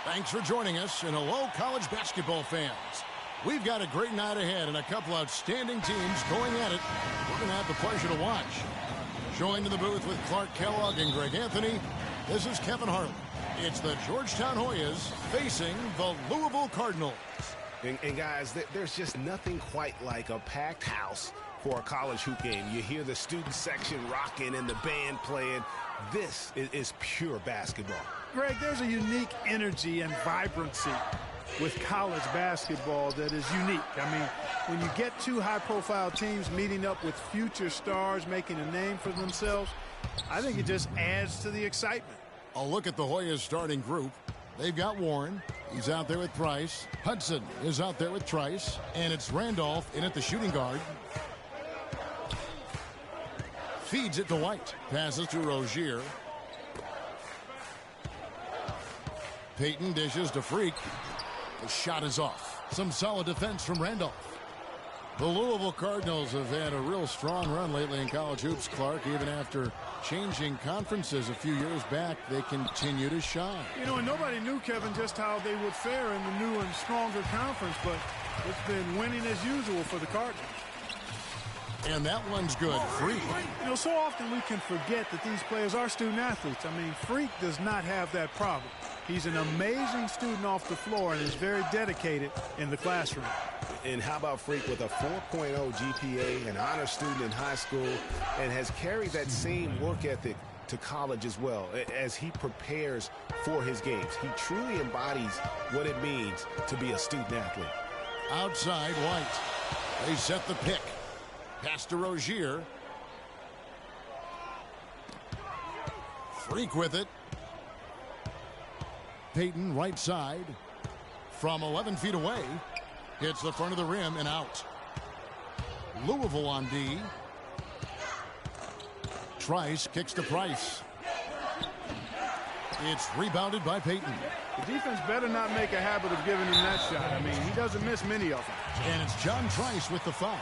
Thanks for joining us, and hello, college basketball fans. We've got a great night ahead and a couple outstanding teams going at it. We're going to have the pleasure to watch. Joined in the booth with Clark Kellogg and Greg Anthony, this is Kevin Harlan. It's the Georgetown Hoyas facing the Louisville Cardinals. And guys, there's just nothing quite like a packed house for a college hoop game. You hear the student section rocking and the band playing. This is pure basketball. Greg, there's a unique energy and vibrancy with college basketball that is unique. I mean, when you get two high-profile teams meeting up with future stars making a name for themselves, I think it just adds to the excitement. A look at the Hoyas starting group. They've got Warren. He's out there with Price. Hudson is out there with Trice. And it's Randolph in at the shooting guard. Feeds it to White. Passes to Rozier. Payton dishes to Freak. The shot is off. Some solid defense from Randolph. The Louisville Cardinals have had a real strong run lately in college hoops, Clark. Even after changing conferences a few years back, they continue to shine. You know, and nobody knew, Kevin, just how they would fare in the new and stronger conference, but it's been winning as usual for the Cardinals. And that one's good. Freak. You know, so often we can forget that these players are student athletes. I mean, Freak does not have that problem. He's an amazing student off the floor and is very dedicated in the classroom. And how about Freak with a 4.0 GPA, an honor student in high school, and has carried that same work ethic to college as well as he prepares for his games. He truly embodies what it means to be a student athlete. Outside, White. They set the pick. Pass to Rozier. Freak with it. Payton, right side. From 11 feet away. Hits the front of the rim and out. Louisville on D. Trice kicks to Price. It's rebounded by Payton. The defense better not make a habit of giving him that shot. I mean, he doesn't miss many of them. And it's John Trice with the foul.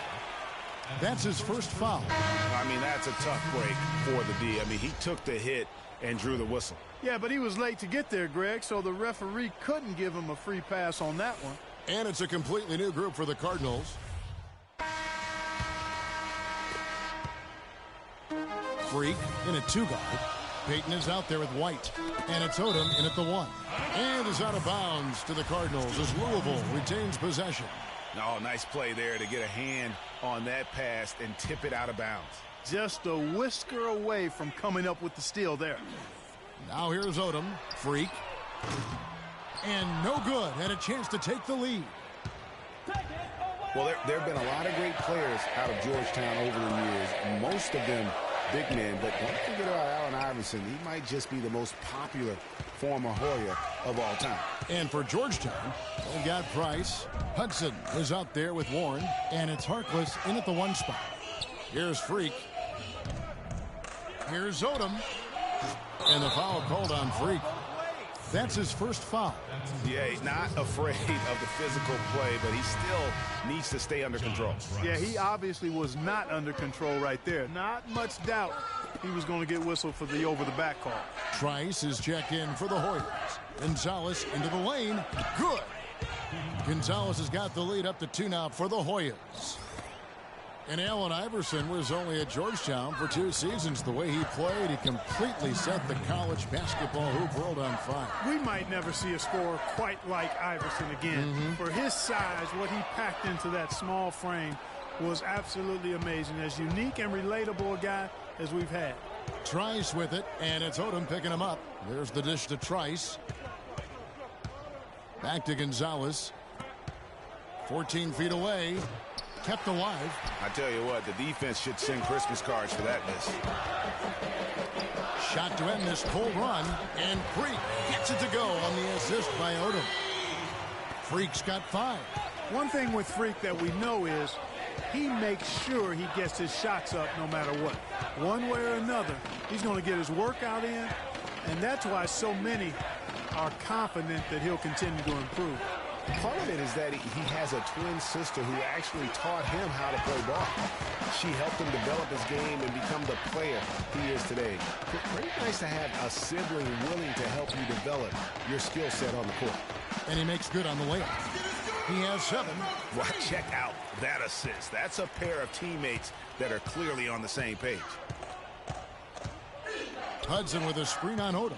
That's his first foul. I mean, that's a tough break for the D. I mean, he took the hit and drew the whistle. Yeah, but he was late to get there, Greg, so the referee couldn't give him a free pass on that one. And it's a completely new group for the Cardinals. Freak in a two-guard. Payton is out there with White. And it's Odom in at the one. And is out of bounds to the Cardinals as Louisville retains possession. Oh, nice play there to get a hand on that pass and tip it out of bounds. Just a whisker away from coming up with the steal there. Now here's Odom. Freak. And no good. And a chance to take the lead. Well, there have been a lot of great players out of Georgetown over the years. Most of them big men. But don't forget about Allen Iverson. He might just be the most popular former Hoya of all time. And for Georgetown, they've got Price. Hudson is out there with Warren. And it's Harkless in at the one spot. Here's Freak. Here's Odom. And the foul called on Freak. That's his first foul. Yeah, he's not afraid of the physical play, but he still needs to stay under control. Yeah, he obviously was not under control right there. Not much doubt he was going to get whistled for the over-the-back call. Trice is checked in for the Hoyas. Gonzalez into the lane. Good. Gonzalez has got the lead up to 2 now for the Hoyas. And Allen Iverson was only at Georgetown for 2 seasons. The way he played, he completely set the college basketball hoop world on fire. We might never see a scorer quite like Iverson again. For his size, what he packed into that small frame was absolutely amazing. As unique and relatable a guy as we've had. Trice with it, and it's Odom picking him up. There's the dish to Trice. Back to Gonzalez. 14 feet away. Kept alive. I tell you what, the defense should send Christmas cards for that miss. Shot to end this cold run, and Freak gets it to go on the assist by Odom. Freak's got 5. One thing with Freak that we know is he makes sure he gets his shots up no matter what. One way or another, he's going to get his workout in, and that's why so many are confident that he'll continue to improve. Part of it is that he has a twin sister who actually taught him how to play ball. She helped him develop his game and become the player he is today. Pretty nice to have a sibling willing to help you develop your skill set on the court. And he makes good on the layup. He has 7. Well, check out that assist. That's a pair of teammates that are clearly on the same page. Hudson with a screen on Odom.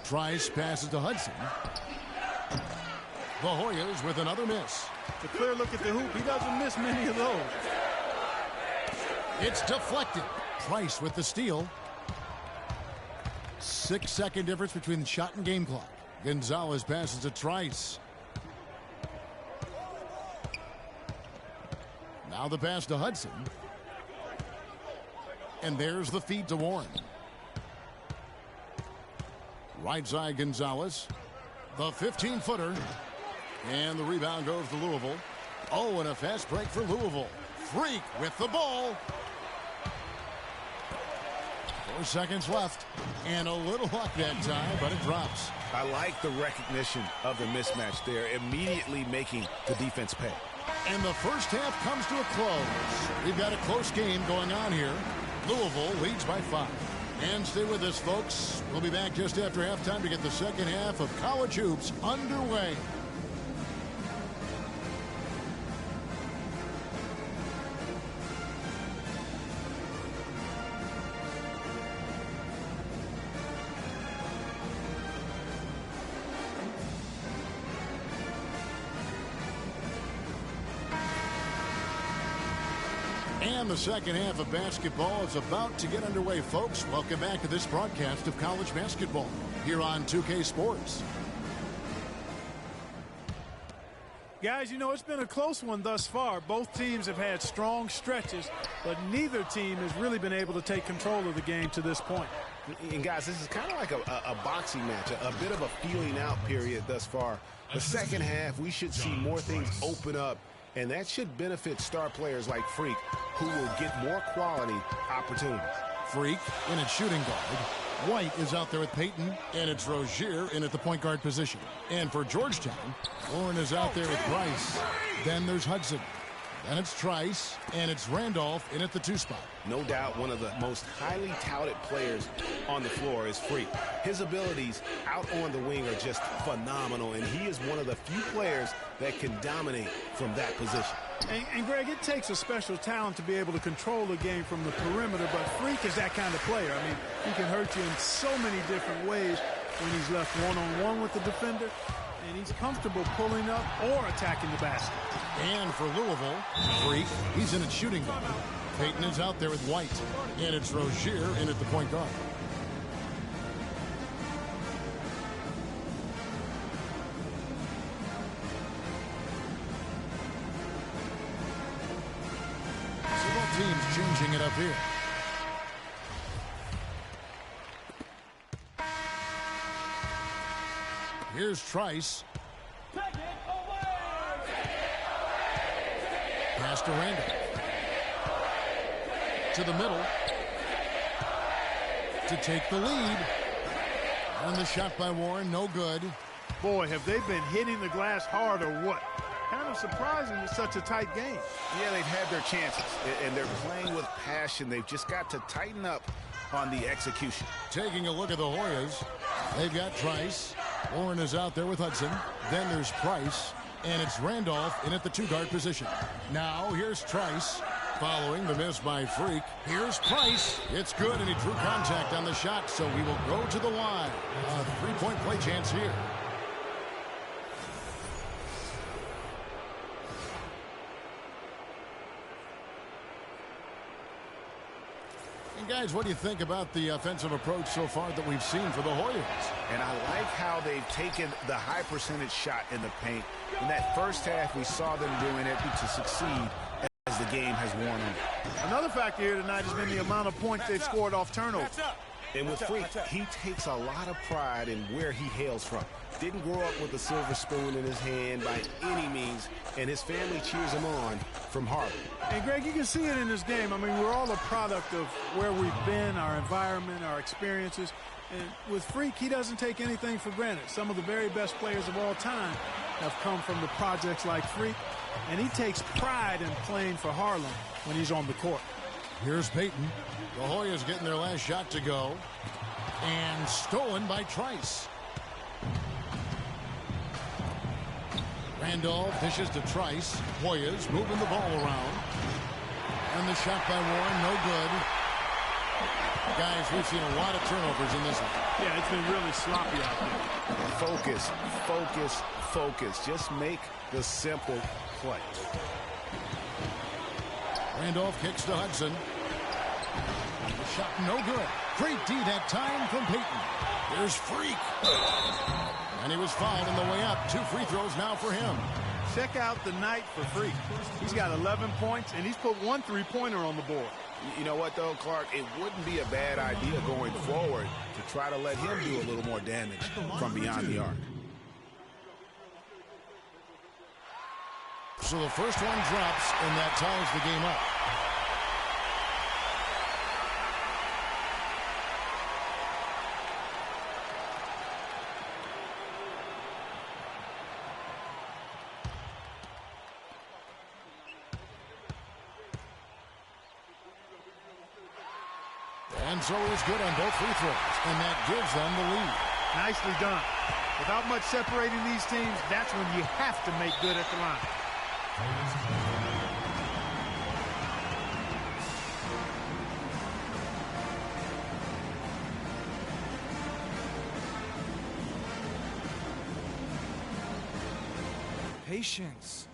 Trice passes to Hudson. The Hoyas with another miss. It's a clear look at the hoop. He doesn't miss many of those. It's deflected. Trice with the steal. 6-second difference between the shot and game clock. Gonzalez passes to Trice. Now the pass to Hudson. And there's the feed to Warren. Right side Gonzalez. The 15-footer. And the rebound goes to Louisville. Oh, and a fast break for Louisville. Freak with the ball. 4 seconds left. And a little luck that time, but it drops. I like the recognition of the mismatch there, immediately making the defense pay. And the first half comes to a close. We've got a close game going on here. Louisville leads by 5. And stay with us, folks. We'll be back just after halftime to get the second half of college hoops underway. And the second half of basketball is about to get underway, folks. Welcome back to this broadcast of college basketball here on 2K Sports. Guys, you know, it's been a close one thus far. Both teams have had strong stretches, but neither team has really been able to take control of the game to this point. And, guys, this is kind of like a boxing match, a bit of a feeling out period thus far. The second half, we should see more things open up, and that should benefit star players like Freak, who will get more quality opportunities. Freak in at shooting guard. White is out there with Payton, and it's Rozier in at the point guard position. And for Georgetown, Warren is out there with Price. Then there's Hudson. Then it's Trice, and it's Randolph in at the 2 spot. No doubt one of the most highly touted players on the floor is Freak. His abilities out on the wing are just phenomenal, and he is one of the few players that can dominate from that position. And Greg, it takes a special talent to be able to control the game from the perimeter, but Freak is that kind of player. I mean, he can hurt you in so many different ways when he's left one-on-one with the defender, and he's comfortable pulling up or attacking the basket. And for Louisville, Freak, he's in at shooting guard. Payton is out there with White, and it's Rozier in at the point guard. Teams changing it up here. Here's Trice. Pass to Randall. To the middle. To take the lead. And the shot by Warren, no good. Boy, have they been hitting the glass hard or what? Kind of surprising with such a tight game. Yeah, they've had their chances, and they're playing with passion. They've just got to tighten up on the execution. Taking a look at the Hoyas, they've got Trice. Warren is out there with Hudson. Then there's Price, and it's Randolph in at the 2 guard position. Now here's Trice. Following the miss by Freak, here's Price. It's good, and he drew contact on the shot, so he will go to the line. A 3-point play chance here. Guys, what do you think about the offensive approach so far that we've seen for the Hoyas? And I like how they've taken the high percentage shot in the paint. In that first half, we saw them doing it to succeed as the game has worn on. Another factor here tonight has been the amount of points they've scored off turnover. And with Freak, he takes a lot of pride in where he hails from. Didn't grow up with a silver spoon in his hand by any means, and his family cheers him on from Harvard. And Greg, you can see it in this game. I mean, we're all a product of where we've been, our environment, our experiences. And with Freak, he doesn't take anything for granted. Some of the very best players of all time have come from the projects like Freak, and he takes pride in playing for Harlem when he's on the court. Here's Payton. The Hoyas getting their last shot to go. And stolen by Trice. Randolph dishes to Trice. Hoyas moving the ball around. And the shot by Warren, no good. Guys, we've seen a lot of turnovers in this one. Yeah, it's been really sloppy out there. Focus, focus, focus. Just make the simple play. Randolph kicks to Hudson. The shot no good. Great D that time from Payton. Here's Freak. And he was fouled on the way up. 2 free throws now for him. Check out the night for Freak. He's got 11 points, and he's put 1 3-pointer on the board. You know what, though, Clark? It wouldn't be a bad idea going forward to try to let him do a little more damage from beyond the arc. So the first one drops, and that ties the game up. And so he's good on both free throws, and that gives them the lead. Nicely done. Without much separating these teams, that's when you have to make good at the line. Patience.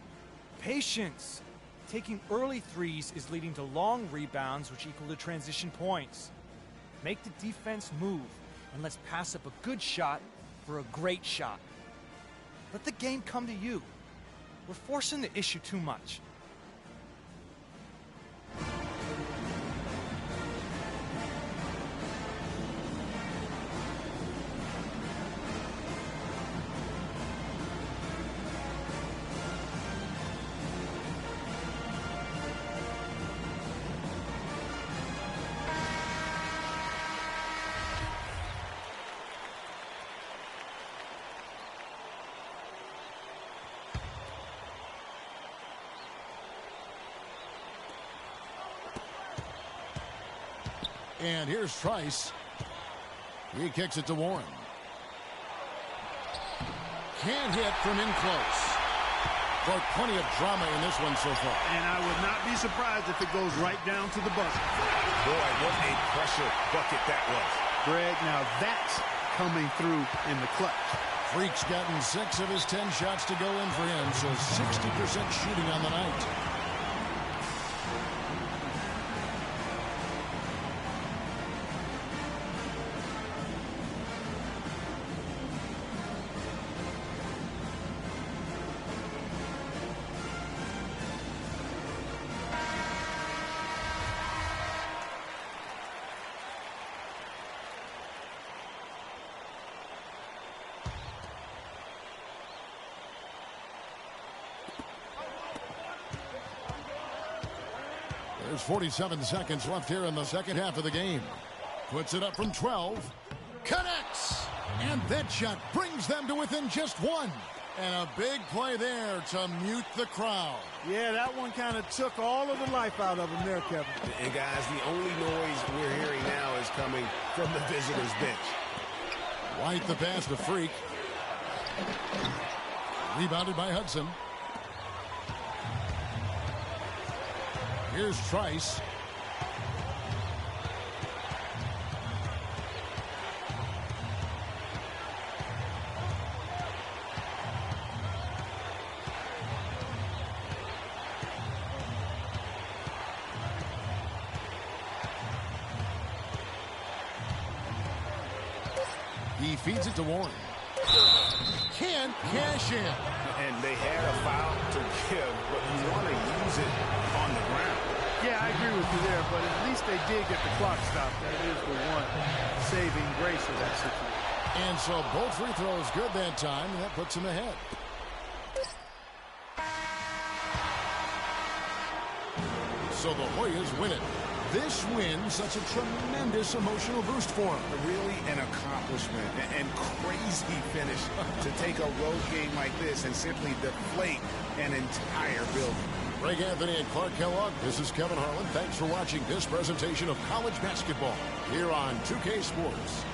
Patience. Taking early threes is leading to long rebounds, which equal to transition points. Make the defense move, and let's pass up a good shot for a great shot. Let the game come to you. We're forcing the issue too much. And here's Trice. He kicks it to Warren. Can't hit from in close. But plenty of drama in this one so far. And I would not be surprised if it goes right down to the buzzer. Boy, what a pressure bucket that was. Greg, now that's coming through in the clutch. Freak's gotten 6 of his 10 shots to go in for him, so 60% shooting on the night. There's 47 seconds left here in the second half of the game. Puts it up from 12. Connects! And that shot brings them to within just 1. And a big play there to mute the crowd. Yeah, that one kind of took all of the life out of him there, Kevin. And, guys, the only noise we're hearing now is coming from the visitors' bench. White the pass to Freak. Rebounded by Hudson. Here's Trice. He feeds it to Warren. Can't cash in. And they had a foul to give, but you want to use it on the ground. Yeah, I agree with you there, but at least they did get the clock stopped. That is the one saving grace of that situation. And so both free throws good that time, and that puts him ahead. So the Hoyas win it, this win such a tremendous emotional boost for him. Really an accomplishment and crazy finish to take a road game like this and simply deflate an entire building. Greg Anthony and Clark Kellogg, this is Kevin Harlan. Thanks for watching this presentation of college basketball here on 2K Sports.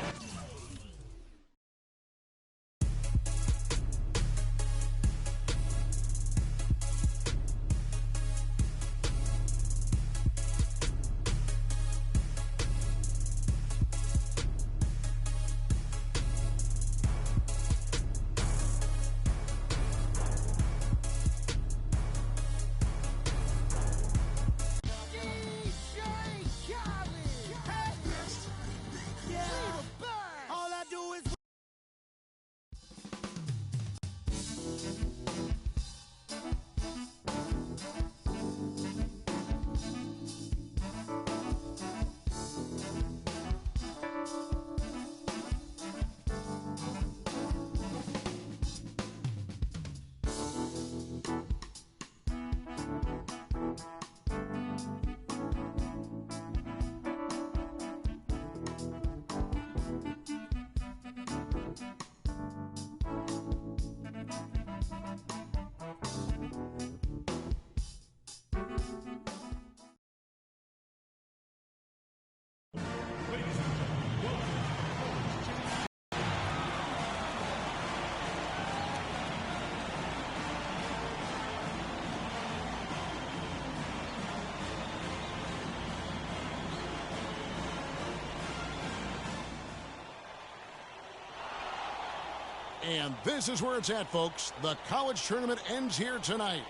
And this is where it's at, folks. The college tournament ends here tonight.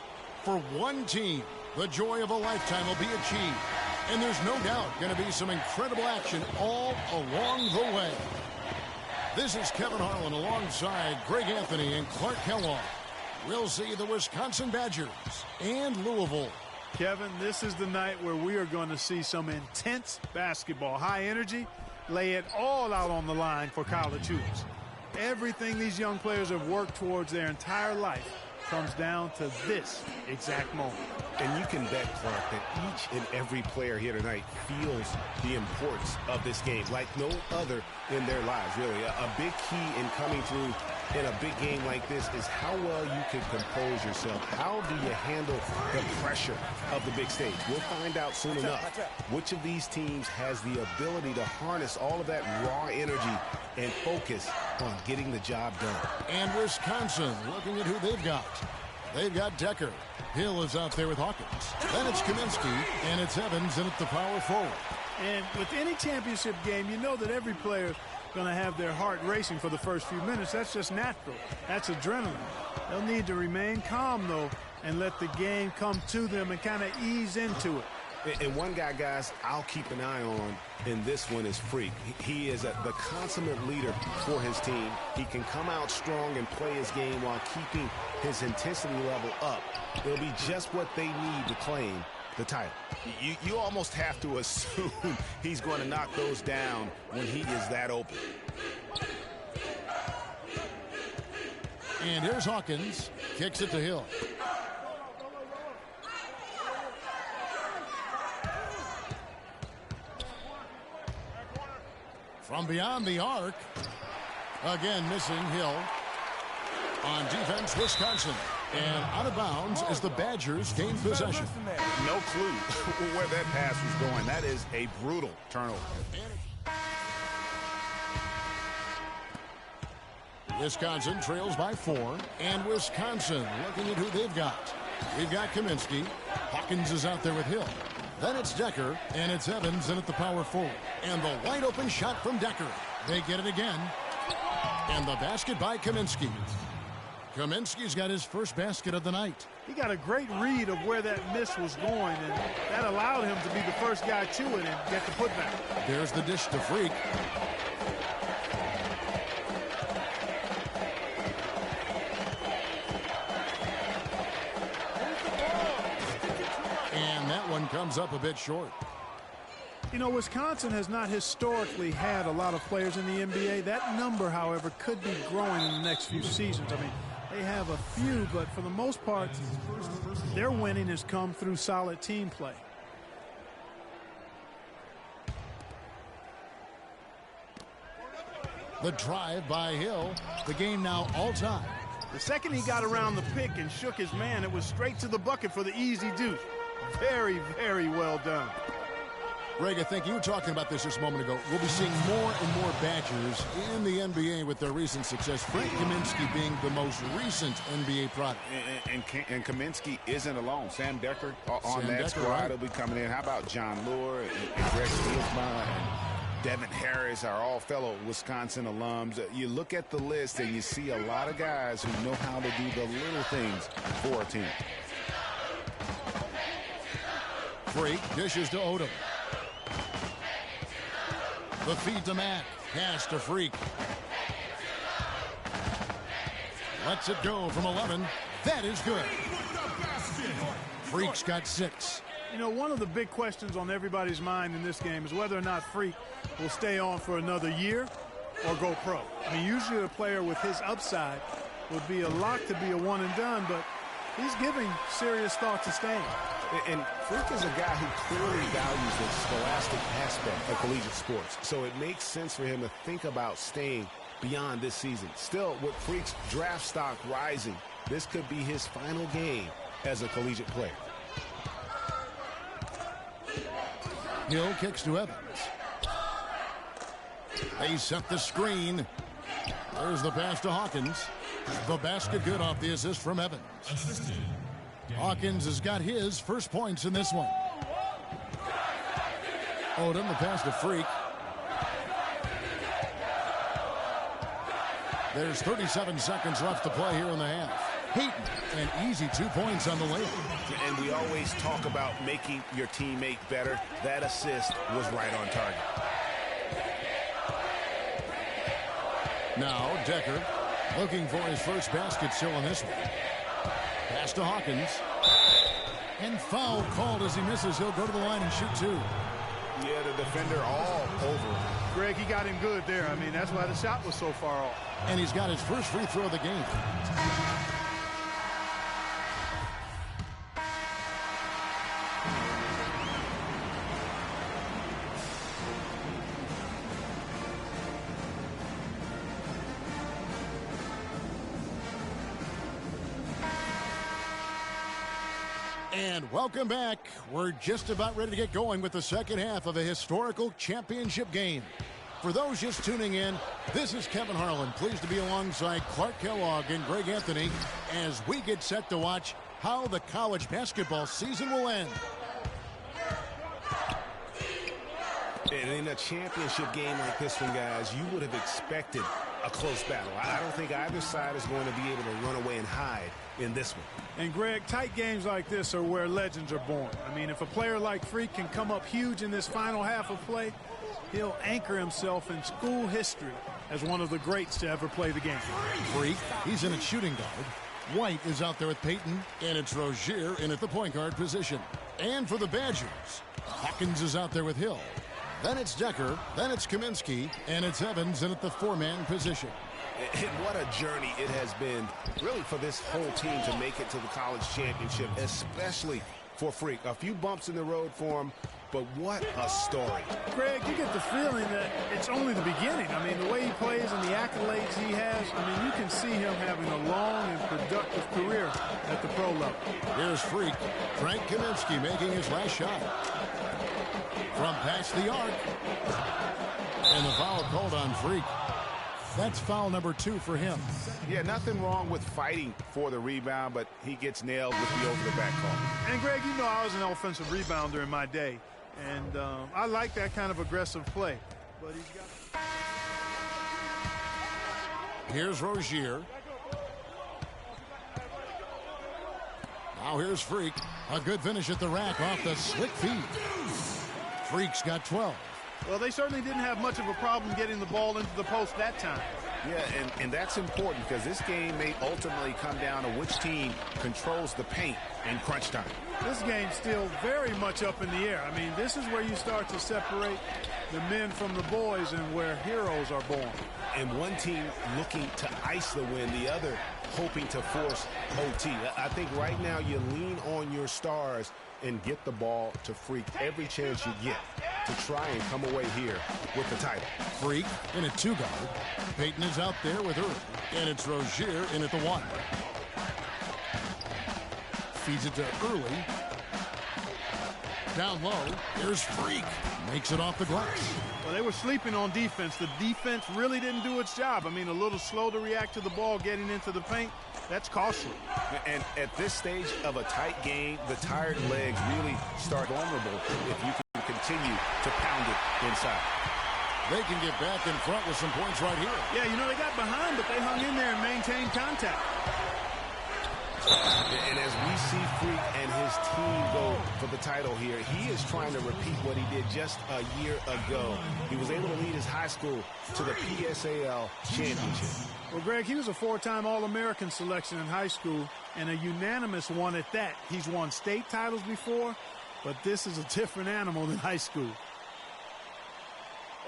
For one team, the joy of a lifetime will be achieved. And there's no doubt going to be some incredible action all along the way. This is Kevin Harlan alongside Greg Anthony and Clark Kellogg. We'll see the Wisconsin Badgers and Louisville. Kevin, this is the night where we are going to see some intense basketball. High energy, lay it all out on the line for college hoops. Everything these young players have worked towards their entire life comes down to this exact moment. And you can bet, Clark, that each and every player here tonight feels the importance of this game like no other in their lives, really. A big key in coming through in a big game like this is how well you can compose yourself. How do you handle the pressure of the big stage? We'll find out soon enough which of these teams has the ability to harness all of that raw energy and focus on getting the job done. And Wisconsin looking at who they've got. They've got Decker. Hill is out there with Hawkins. Then it's Kaminsky, and it's Evans in at the power forward. And with any championship game, you know that every player is going to have their heart racing for the first few minutes. That's just natural. That's adrenaline. They'll need to remain calm, though, and let the game come to them and kind of ease into it. And one guy, guys, I'll keep an eye on in this one is Freak. He is the consummate leader for his team. He can come out strong and play his game while keeping his intensity level up. It'll be just what they need to claim the title. You almost have to assume he's going to knock those down when he is that open. And here's Hawkins. Kicks it to Hill. From beyond the arc. Again, missing Hill. On defense, Wisconsin. And out of bounds as the Badgers gain possession. No clue where that pass was going. That is a brutal turnover. Wisconsin trails by 4. And Wisconsin looking at who they've got. We've got Kaminsky. Hawkins is out there with Hill. Then it's Decker, and it's Evans in at the power forward. And the wide open shot from Decker. They get it again. And the basket by Kaminsky. Kaminsky's got his first basket of the night. He got a great read of where that miss was going, and that allowed him to be the first guy to it and get the putback. There's the dish to Freak. And that one comes up a bit short. You know, Wisconsin has not historically had a lot of players in the NBA. That number, however, could be growing in the next few seasons. I mean, they have a few, but for the most part, their winning has come through solid team play. The drive by Hill. The game now all time. The second he got around the pick and shook his man, it was straight to the bucket for the easy deuce. Very, very well done. Greg, I think you were talking about this just a moment ago. We'll be seeing more and more Badgers in the NBA with their recent success. Frank Kaminsky being the most recent NBA product. And Kaminsky isn't alone. Sam Decker on that squad right. will be coming in. How about John Lure and Greg Steelsma and Devin Harris are all fellow Wisconsin alums. You look at the list and you see a lot of guys who know how to do the little things for a team. Freak dishes to Odom. The feed to Mack. Pass to Freak. Lets it go from 11. That is good. Freak's got 6. You know, one of the big questions on everybody's mind in this game is whether or not Freak will stay on for another year or go pro. I mean, usually a player with his upside would be a lock to be a one and done, but he's giving serious thought to staying. And Freak is a guy who clearly values the scholastic aspect of collegiate sports. So it makes sense for him to think about staying beyond this season. Still, with Freak's draft stock rising, this could be his final game as a collegiate player. Hill kicks to Evans. They set the screen. There's the pass to Hawkins. The basket good off the assist from Evans. Hawkins has got his first points in this one. Odom, the pass to Freak. There's 37 seconds left to play here in the half. Peyton, an easy 2 points on the layup. And we always talk about making your teammate better. That assist was right on target. Now Decker looking for his first basket still in this one. Pass to Hawkins. And foul called as he misses. He'll go to the line and shoot 2. Yeah, the defender all over. Greg, he got him good there. I mean, that's why the shot was so far off. And he's got his first free throw of the game. And welcome back. We're just about ready to get going with the second half of a historical championship game. For those just tuning in, this is Kevin Harlan, pleased to be alongside Clark Kellogg and Greg Anthony as we get set to watch how the college basketball season will end. And in a championship game like this one, guys, you would have expected a close battle. I don't think either side is going to be able to run away and hide in this one. And Greg, tight games like this are where legends are born. I mean, if a player like Freak can come up huge in this final half of play, he'll anchor himself in school history as one of the greats to ever play the game. Freak, he's in at shooting guard. White is out there with Peyton, and it's Rozier in at the point guard position. And for the Badgers, Hawkins is out there with Hill. Then it's Decker, then it's Kaminsky, and it's Evans in at the four-man position. And what a journey it has been, really, for this whole team to make it to the college championship, especially for Freak. A few bumps in the road for him, but what a story. Greg, you get the feeling that it's only the beginning. I mean, the way he plays and the accolades he has, I mean, you can see him having a long and productive career at the pro level. Here's Freak. Frank Kaminsky making his last shot. From past the arc. And the foul called on Freak. That's foul number 2 for him. Yeah, nothing wrong with fighting for the rebound, but he gets nailed with the over-the-back call. And, Greg, you know I was an offensive rebounder in my day, and I like that kind of aggressive play. But he's got... Here's Rozier. Now here's Freak. A good finish at the rack off the slick feed. Freak's got 12. Well, they certainly didn't have much of a problem getting the ball into the post that time. Yeah, and that's important because this game may ultimately come down to which team controls the paint in crunch time. This game's still very much up in the air. I mean, this is where you start to separate the men from the boys and where heroes are born. And one team looking to ice the win, the other hoping to force OT. I think right now you lean on your stars and get the ball to Freak every chance you get to try and come away here with the title. Freak in a 2-guard. Peyton is out there with Earl. And it's Rozier in at the 1. Feeds it to Early. Down low. Here's Freak. Makes it off the glass. Well, they were sleeping on defense. The defense really didn't do its job. I mean, a little slow to react to the ball getting into the paint. That's costly. And at this stage of a tight game, the tired legs really start vulnerable if you can continue to pound it inside. They can get back in front with some points right here. Yeah, you know, they got behind, but they hung in there and maintained contact. And as we see Freak and his team go for the title here, he is trying to repeat what he did just a year ago. He was able to lead his high school to the PSAL championship. Well, Greg, he was a 4-time All-American selection in high school and a unanimous one at that. He's won state titles before, but this is a different animal than high school.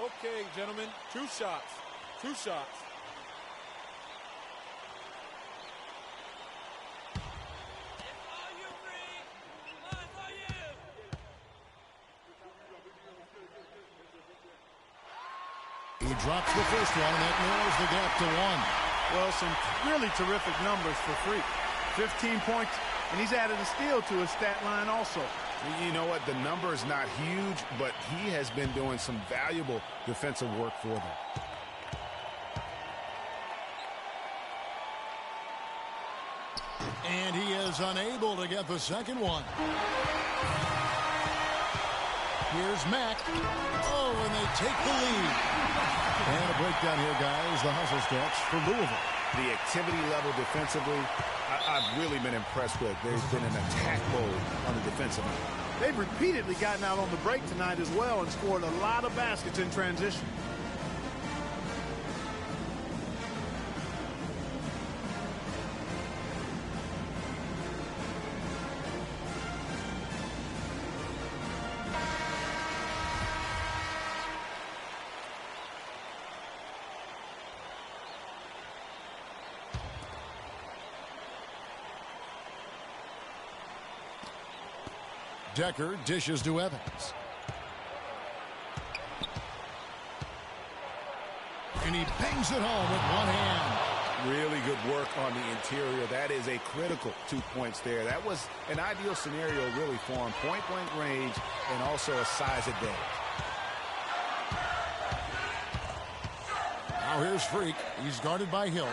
Okay, gentlemen, 2 shots. 2 shots. He drops the first one, and that narrows the gap to 1. Well, some really terrific numbers for Freak. 15 points, and he's added a steal to his stat line also. You know what? The number is not huge, but he has been doing some valuable defensive work for them. And he is unable to get the second one. Here's Mack. Oh, and they take the lead. And a breakdown here, guys. The hustle stats for Louisville. The activity level defensively, I've really been impressed with. There's been an attack mode on the defensive end. They've repeatedly gotten out on the break tonight as well and scored a lot of baskets in transition. Decker dishes to Evans. And he bangs it home with one hand. Really good work on the interior. That is a critical 2 points there. That was an ideal scenario really for him. Point-blank range and also a size advantage. Now here's Freak. He's guarded by Hill.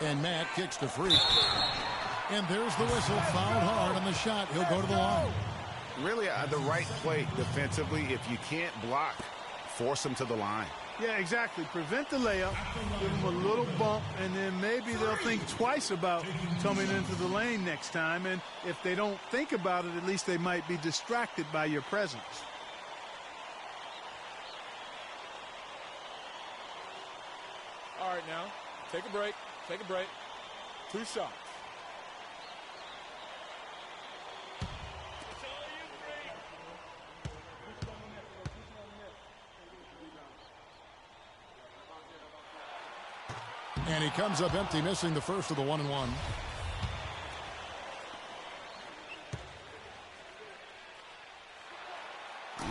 And Matt kicks to Freak. And there's the whistle. Fouled hard on the shot. He'll go to the line. Really the right play defensively. If you can't block, force him to the line. Yeah, exactly. Prevent the layup, give him a little bump, and then maybe they'll think twice about coming into the lane next time. And if they don't think about it, at least they might be distracted by your presence. All right, now, take a break. Take a break. 2 shots. And he comes up empty, missing the first of the 1-and-1.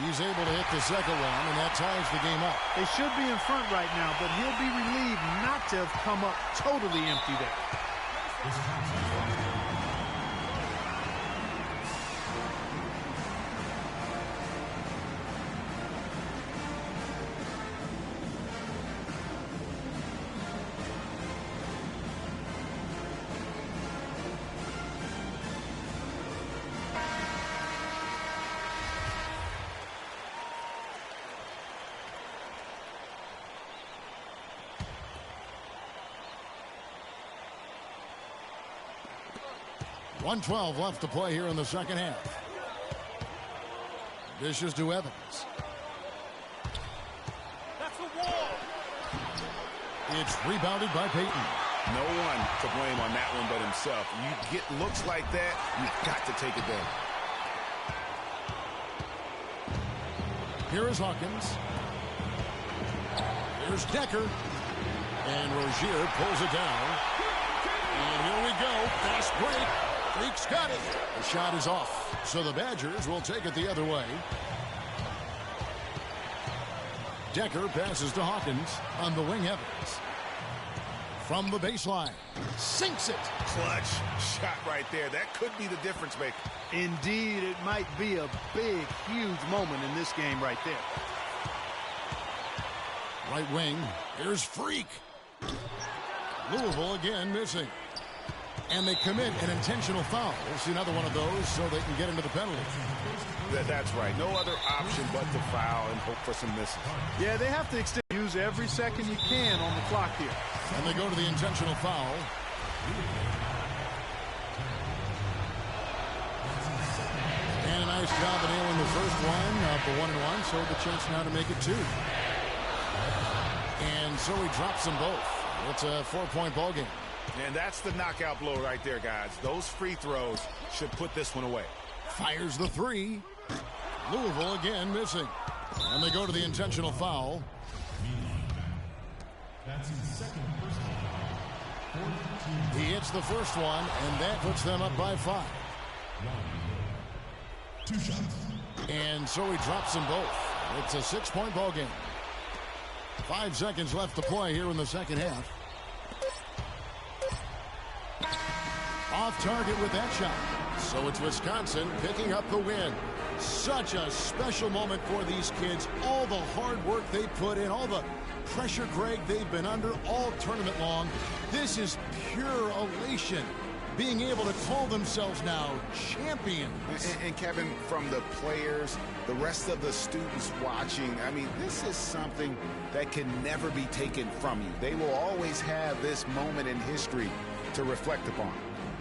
He's able to hit the second one, and that ties the game up. They should be in front right now, but he'll be relieved not to have come up totally empty there. .112 left to play here in the second half. Dishes to Evans. That's a wall. It's rebounded by Peyton. No one to blame on that one but himself. You get looks like that, you've got to take advantage. Here is Hawkins. Here's Decker. And Rozier pulls it down. And Fast break. Freak's got it. The shot is off. So the Badgers will take it the other way. Decker passes to Hawkins on the wing. Evans. From the baseline. Sinks it. Clutch shot right there. That could be the difference maker. Indeed, it might be a big, huge moment in this game right there. Right wing. Here's Freak. Louisville again missing. And they commit an intentional foul. We'll see another one of those so they can get into the penalty. That's right. No other option but to foul and hope for some misses. Yeah, they have to use every second you can on the clock here. And they go to the intentional foul. And a nice job of nailing the first one for 1-1, so the chance now to make it 2. And so he drops them both. It's a 4-point ball game. And that's the knockout blow right there, guys. Those free throws should put this one away. Fires the 3. Louisville again missing. And they go to the intentional foul. That's his second personal foul. He hits the first one, and that puts them up by 5. 2 shots. And so he drops them both. It's a 6-point ball game. 5 seconds left to play here in the second half. Off target with that shot. So it's Wisconsin picking up the win. Such a special moment for these kids. All the hard work they put in, all the pressure, Greg, they've been under all tournament long. This is pure elation. Being able to call themselves now champions. And Kevin, from the players, the rest of the students watching, I mean, this is something that can never be taken from you. They will always have this moment in history to reflect upon.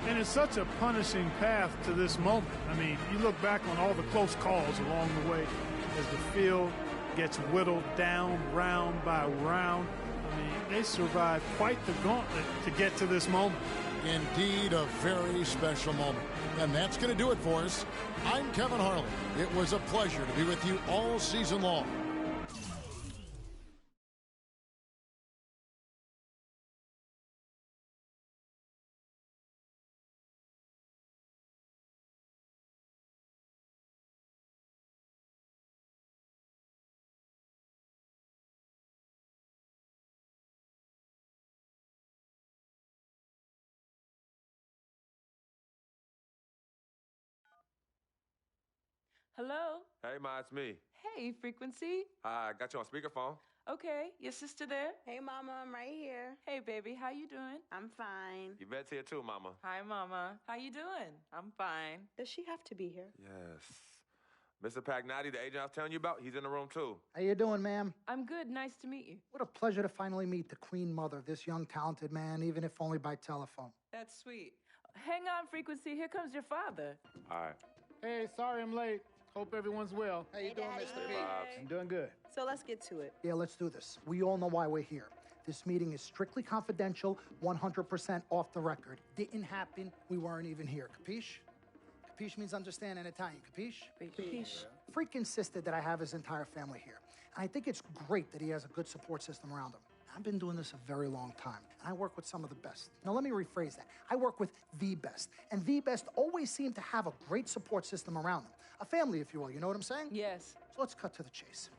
And it's such a punishing path to this moment. I mean, you look back on all the close calls along the way as the field gets whittled down round by round. I mean, they survived quite the gauntlet to get to this moment. Indeed, a very special moment. And that's going to do it for us. I'm Kevin Harlan. It was a pleasure to be with you all season long. Hello? Hey, Ma, it's me. Hey, Frequency. I got you on speakerphone. Okay, your sister there? Hey, Mama, I'm right here. Hey, baby, how you doing? I'm fine. Yvette's here too, Mama. Hi, Mama. How you doing? I'm fine. Does she have to be here? Yes. Mr. Pagnotti, the agent I was telling you about, he's in the room too. How you doing, ma'am? I'm good. Nice to meet you. What a pleasure to finally meet the Queen Mother of this young, talented man, even if only by telephone. That's sweet. Hang on, Frequency. Here comes your father. All right. Hey, sorry I'm late. Hope everyone's well. How you doing, Daddy. Mr. Hey, B? Bobs. I'm doing good. So let's get to it. Yeah, let's do this. We all know why we're here. This meeting is strictly confidential, 100% off the record. Didn't happen. We weren't even here. Capiche? Capiche means understand in Italian. Capiche? Capiche. Freak insisted that I have his entire family here. And I think it's great that he has a good support system around him. I've been doing this a very long time, and I work with some of the best. Now, let me rephrase that. I work with the best, and the best always seem to have a great support system around them. A family, if you will. You know what I'm saying? Yes. So let's cut to the chase.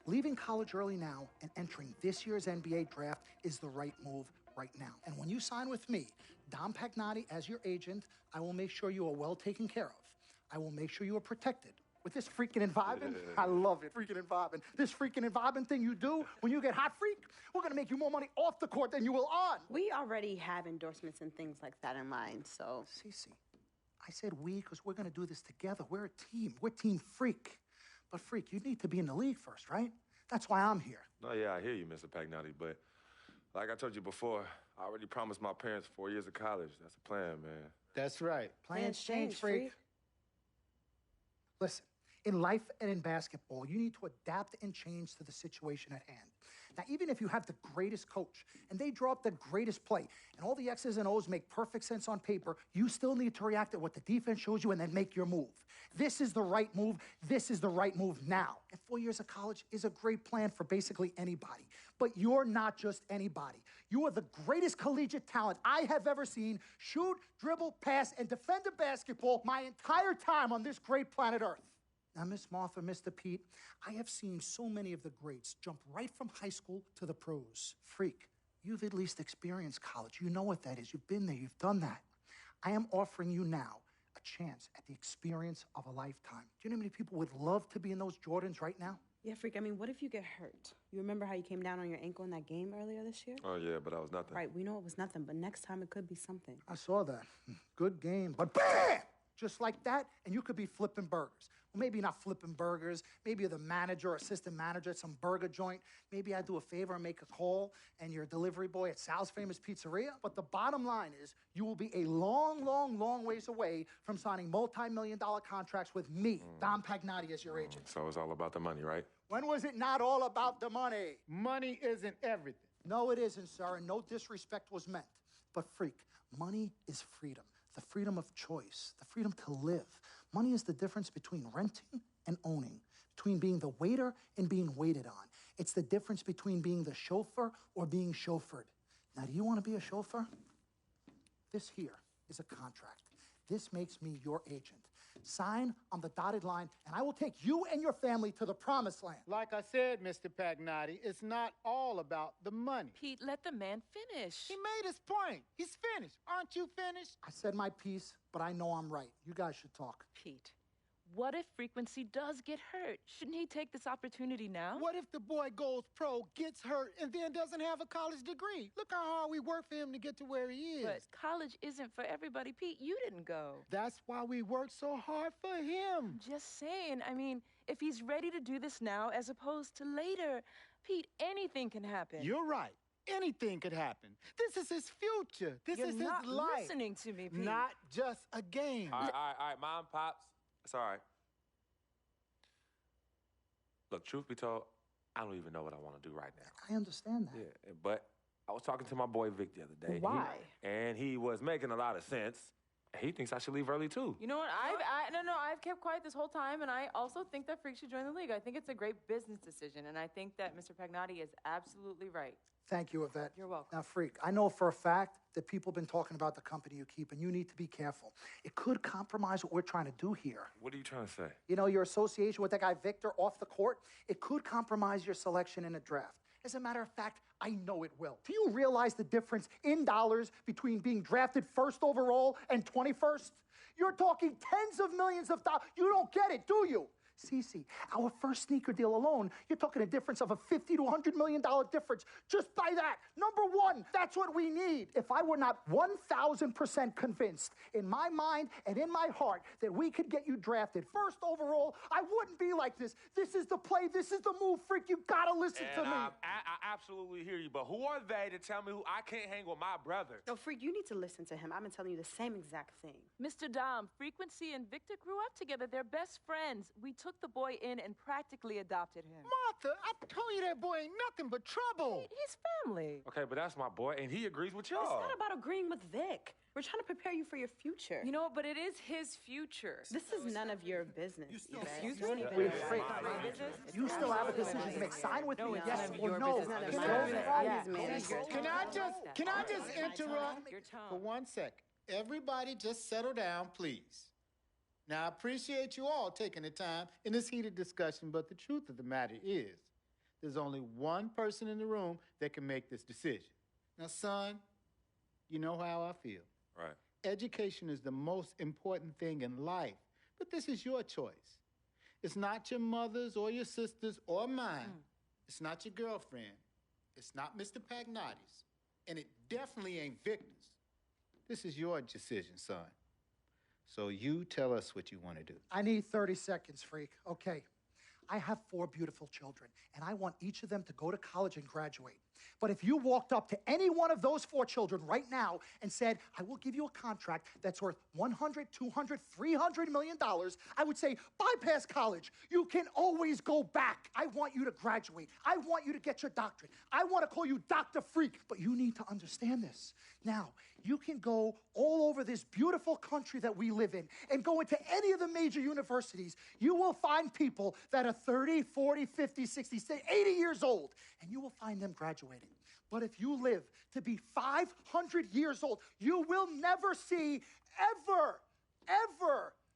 Leaving college early now and entering this year's NBA draft is the right move right now. And when you sign with me, Dom Pagnotti, as your agent, I will make sure you are well taken care of. I will make sure you are protected. With this freaking environment, I love it, freaking environment. This freaking environment thing you do when you get hot, freak, we're gonna make you more money off the court than you will on. We already have endorsements and things like that in line, so. Cece, I said we because we're gonna do this together. We're a team. We're Team Freak. But Freak, you need to be in the league first, right? That's why I'm here. No, yeah, I hear you, Mr. Pagnotti, but like I told you before, I already promised my parents 4 years of college. That's the plan, man. That's right. Plans change, Freak. Listen, in life and in basketball, you need to adapt and change to the situation at hand. Now, even if you have the greatest coach and they draw up the greatest play and all the X's and O's make perfect sense on paper, you still need to react to what the defense shows you and then make your move. This is the right move. This is the right move now. And 4 years of college is a great plan for basically anybody. But you're not just anybody. You are the greatest collegiate talent I have ever seen shoot, dribble, pass, and defend a basketball my entire time on this great planet Earth. Now, Miss Martha, Mr. Pete, I have seen so many of the greats jump right from high school to the pros. Freak, you've at least experienced college. You know what that is. You've been there. You've done that. I am offering you now a chance at the experience of a lifetime. Do you know how many people would love to be in those Jordans right now? Yeah, Freak, I mean, what if you get hurt? You remember how you came down on your ankle in that game earlier this year? Oh, yeah, but that was nothing. Right, we know it was nothing, but next time it could be something. I saw that. Good game, but bam! Just like that, and you could be flipping burgers. Well, maybe not flipping burgers. Maybe you're the manager or assistant manager at some burger joint. Maybe I do a favor and make a call, and you're a delivery boy at Sal's Famous Pizzeria. But the bottom line is, you will be a long, long, long ways away from signing multi-million-dollar contracts with me, Dom Pagnotti, as your agent. So it's all about the money, right? When was it not all about the money? Money isn't everything. No, it isn't, sir, and no disrespect was meant. But, freak, money is freedom. The freedom of choice, the freedom to live. Money is the difference between renting and owning, between being the waiter and being waited on. It's the difference between being the chauffeur or being chauffeured. Now, do you want to be a chauffeur? This here is a contract. This makes me your agent. Sign on the dotted line, and I will take you and your family to the promised land. Like I said, Mr. Pagnotti, it's not all about the money. Pete, let the man finish. He made his point. He's finished. Aren't you finished? I said my piece, but I know I'm right. You guys should talk. Pete, what if Frequency does get hurt? Shouldn't he take this opportunity now? What if the boy goes pro, gets hurt, and then doesn't have a college degree? Look how hard we work for him to get to where he is. But college isn't for everybody. Pete, you didn't go. That's why we work so hard for him. Just saying. I mean, if he's ready to do this now as opposed to later, Pete, anything can happen. You're right. Anything could happen. This is his future. This You're is not his life. listening to me, Pete. Not just a game. All right, Mom, Pops. It's all right. Look, truth be told, I don't even know what I want to do right now. I understand that. Yeah, but I was talking to my boy Vic the other day. Why? And he was making a lot of sense. He thinks I should leave early, too. You know what? I've kept quiet this whole time, and I also think that Freak should join the league. I think it's a great business decision, and I think that Mr. Pagnotti is absolutely right. Thank you, Yvette. You're welcome. Now, Freak, I know for a fact that people have been talking about the company you keep, and you need to be careful. It could compromise what we're trying to do here. What are you trying to say? You know, your association with that guy Victor off the court, it could compromise your selection in a draft. As a matter of fact, I know it will. Do you realize the difference in dollars between being drafted first overall and 21st? You're talking tens of millions of dollars. You don't get it, do you? Cece, our first sneaker deal alone, you're talking a difference of a $50 to $100 million difference just by that. Number one, that's what we need. If I were not 1,000% convinced in my mind and in my heart that we could get you drafted first overall, I wouldn't be like this. This is the play. This is the move, Freak. You gotta listen to me. I absolutely hear you, but who are they to tell me who I can't hang with my brother? No, Freak, you need to listen to him. I've been telling you the same exact thing. Mr. Dom, Frequency and Victor grew up together. They're best friends. We took the boy in and practically adopted him. Martha, I told you that boy ain't nothing but trouble. He's family. Okay, but that's my boy, and he agrees with It's y'all. not about agreeing with Vic. We're trying to prepare you for your future. You know what? But it is his future. This is none of your business. Excuse Don't me? even Wait, know Freak, why. you still have a decision to make. Sign with me, yes or no. It's none of Can my business. Can I just interrupt Your tone. for 1 second? Everybody just settle down, please. Now, I appreciate you all taking the time in this heated discussion, but the truth of the matter is there's only one person in the room that can make this decision. Now, son, you know how I feel. Right. Education is the most important thing in life, but this is your choice. It's not your mother's or your sister's or mine. It's not your girlfriend. It's not Mr. Pagnotti's. And it definitely ain't Victor's. This is your decision, son. So you tell us what you want to do. I need 30 seconds, Freak. Okay. I have 4 beautiful children, and I want each of them to go to college and graduate. But if you walked up to any one of those 4 children right now and said, I will give you a contract that's worth $100, $200, $300 million, I would say, bypass college. You can always go back. I want you to graduate. I want you to get your doctorate. I want to call you Dr. Freak, but you need to understand this. Now, you can go all over this beautiful country that we live in and go into any of the major universities. You will find people that are 30, 40, 50, 60, 80 years old, and you will find them graduating. But if you live to be 500 years old, you will never see ever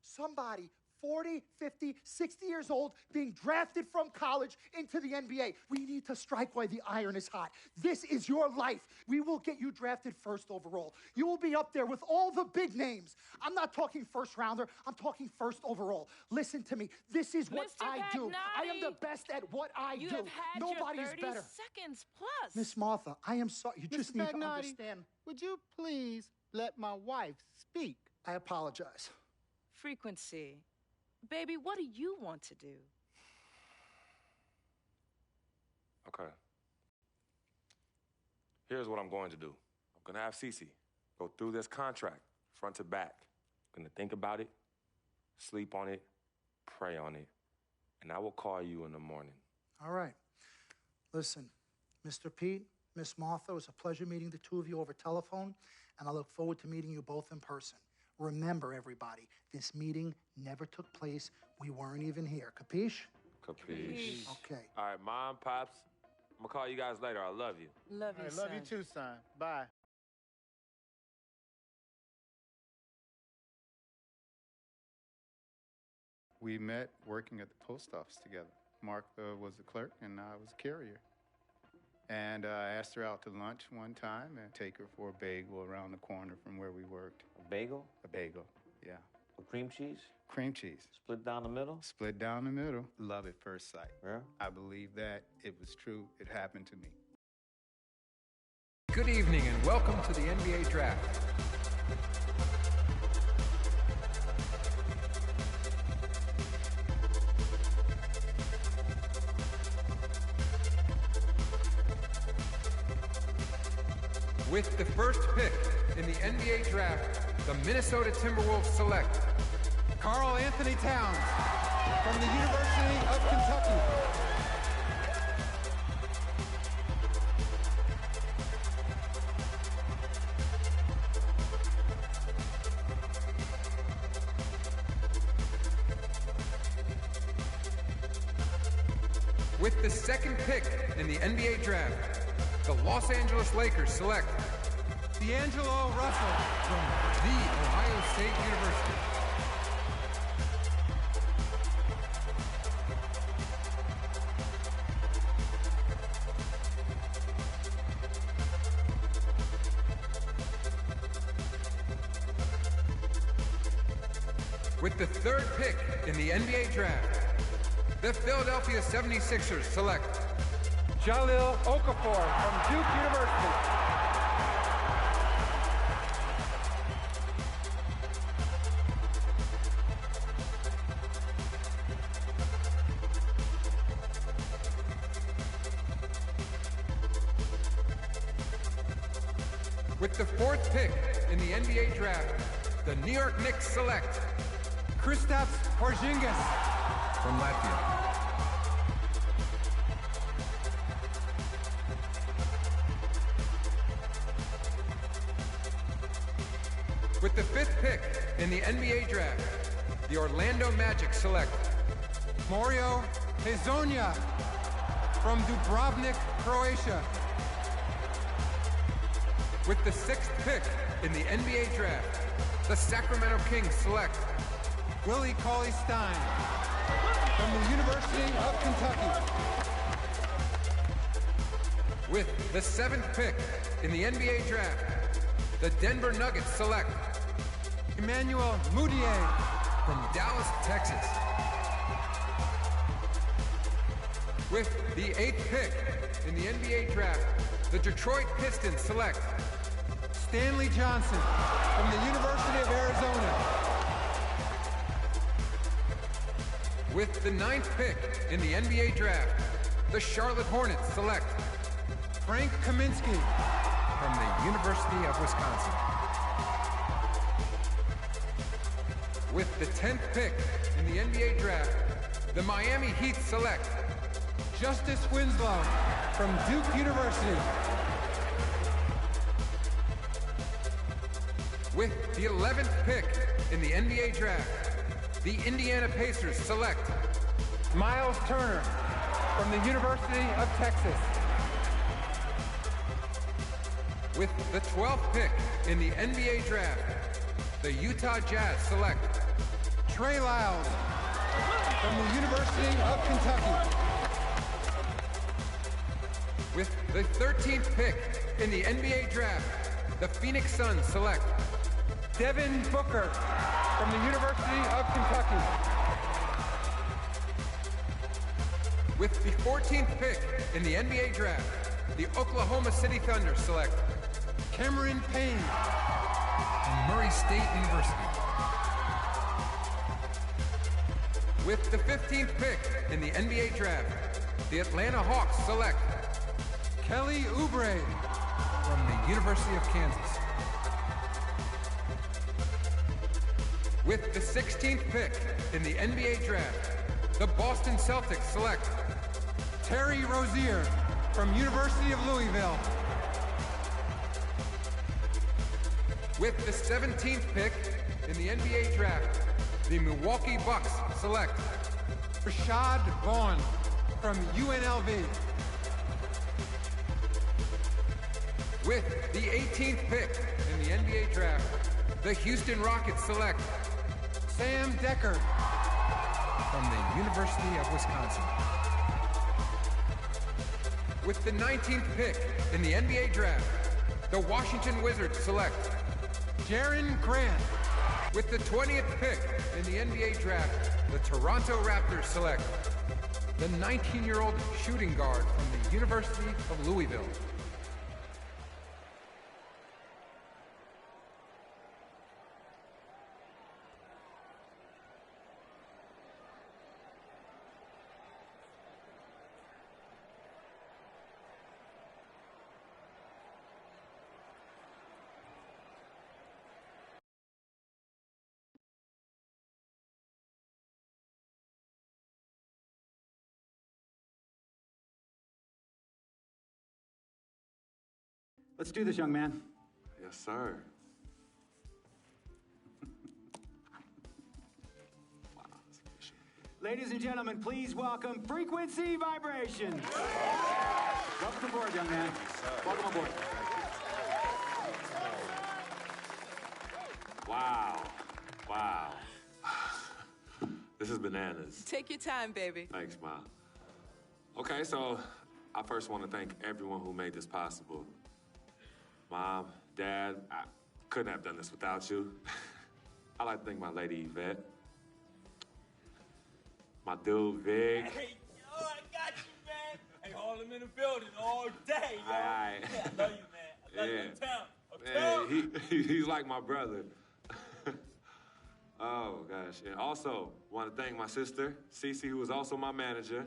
somebody 40, 50, 60 years old being drafted from college into the NBA. We need to strike while the iron is hot. This is your life. We will get you drafted first overall. You will be up there with all the big names. I'm not talking first rounder. I'm talking first overall. Listen to me. This is what Mr. I do. Pagnotti, I am the best at what I do. You have had Nobody your is 30 better. seconds plus. Miss Martha, I am sorry. You just Mr. need to Pagnotti, understand. would you please let my wife speak? I apologize. Frequency. Baby, what do you want to do? Okay. Here's what I'm going to do. I'm going to have Cece go through this contract front to back. I'm going to think about it, sleep on it, pray on it, and I will call you in the morning. All right. Listen, Mr. Pete, Miss Martha, it was a pleasure meeting the two of you over telephone, and I look forward to meeting you both in person. Remember, everybody, this meeting never took place. We weren't even here. Capiche? Capiche. Okay. All right, Mom, Pops, I'm going to call you guys later. I love you. Love you, I love you too, son. Bye. We met working at the post office together. Mark was the clerk, and I was a carrier. And I asked her out to lunch one time and take her for a bagel around the corner from where we worked. A bagel? A bagel, yeah. With cream cheese? Cream cheese. Split down the middle? Split down the middle. Love at first sight. Yeah? I believe that. It was true. It happened to me. Good evening and welcome to the NBA Draft. With the first pick in the NBA Draft, the Minnesota Timberwolves select Karl Anthony Towns from the University of Kentucky. With the second pick in the NBA Draft, the Los Angeles Lakers select D'Angelo Russell from The Ohio State University. With the third pick in the NBA Draft, the Philadelphia 76ers select Jahlil Okafor from Duke University. With the fourth pick in the NBA Draft, the New York Knicks select Kristaps Porzingis from Latvia. With the fifth pick in the NBA Draft, the Orlando Magic select Mario Hezonja from Dubrovnik, Croatia. With the sixth pick in the NBA Draft, the Sacramento Kings select Willie Cauley-Stein from the University of Kentucky. With the seventh pick in the NBA Draft, the Denver Nuggets select Emmanuel Mudiay from Dallas, Texas. With the eighth pick in the NBA Draft, the Detroit Pistons select Stanley Johnson from the University of Arizona. With the ninth pick in the NBA Draft, the Charlotte Hornets select Frank Kaminsky from the University of Wisconsin. With the 10th pick in the NBA draft, the Miami Heat select Justice Winslow from Duke University. With the 11th pick in the NBA draft, the Indiana Pacers select Miles Turner from the University of Texas. With the 12th pick in the NBA draft, the Utah Jazz select Trey Lyles from the University of Kentucky. With the 13th pick in the NBA draft, the Phoenix Suns select Devin Booker from the University of Kentucky. With the 14th pick in the NBA draft, the Oklahoma City Thunder select Cameron Payne from Murray State University. With the 15th pick in the NBA draft, the Atlanta Hawks select Kelly Oubre from the University of Kansas. With the 16th pick in the NBA draft, the Boston Celtics select Terry Rozier from University of Louisville. With the 17th pick in the NBA draft, the Milwaukee Bucks select Rashad Vaughn from UNLV. With the 18th pick in the NBA draft, the Houston Rockets select Sam Decker from the University of Wisconsin. With the 19th pick in the NBA draft, the Washington Wizards select Jaren Grant. With the 20th pick in the NBA draft, the Toronto Raptors select the 19-year-old shooting guard from the University of Louisville. Let's do this, young man. Yes, sir. Ladies and gentlemen, please welcome Frequency Vibrations. Welcome aboard, young man. Welcome aboard. Wow. Wow. This is bananas. Take your time, baby. Thanks, Mom. Okay, so I first want to thank everyone who made this possible. Mom, Dad, I couldn't have done this without you. I'd like to thank my lady Yvette. My dude, Vic. Hey, yo, I got you, man. Hey, hold him in the building all day, yo. Aye. Yeah, I love you, man. I love you. Uptown. He's like my brother. Oh, gosh. And also, want to thank my sister, Cece, who is also my manager.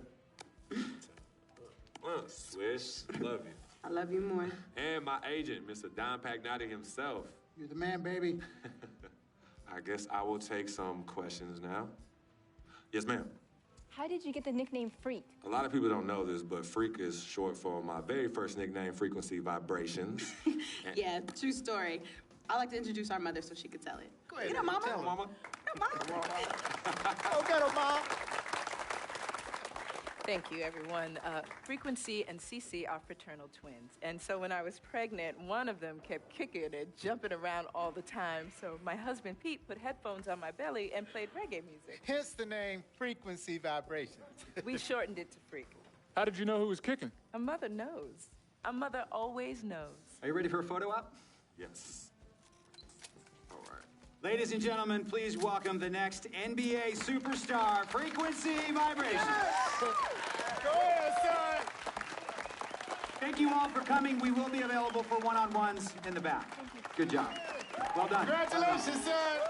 Swish, love you. I love you more. And my agent, Mr. Don Pagnotti himself. You're the man, baby. I guess I will take some questions now. Yes, ma'am. How did you get the nickname Freak? A lot of people don't know this, but Freak is short for my very first nickname, Frequency Vibrations. Yeah, true story. I like to introduce our mother so she could tell it. Go ahead. You know, Mama. Tell her, Mama. Go get her, Mom. Thank you, everyone. Frequency and Cece are fraternal twins. And so when I was pregnant, one of them kept kicking and jumping around all the time. So my husband, Pete, put headphones on my belly and played reggae music. Hence the name Frequency Vibrations. We shortened it to Freak. How did you know who was kicking? A mother knows. A mother always knows. Are you ready for a photo op? Yes. All right. Ladies and gentlemen, please welcome the next NBA superstar, Frequency Vibrations. Go ahead, son. Thank you all for coming. We will be available for one-on-ones in the back. Good job. Well done. Congratulations, son.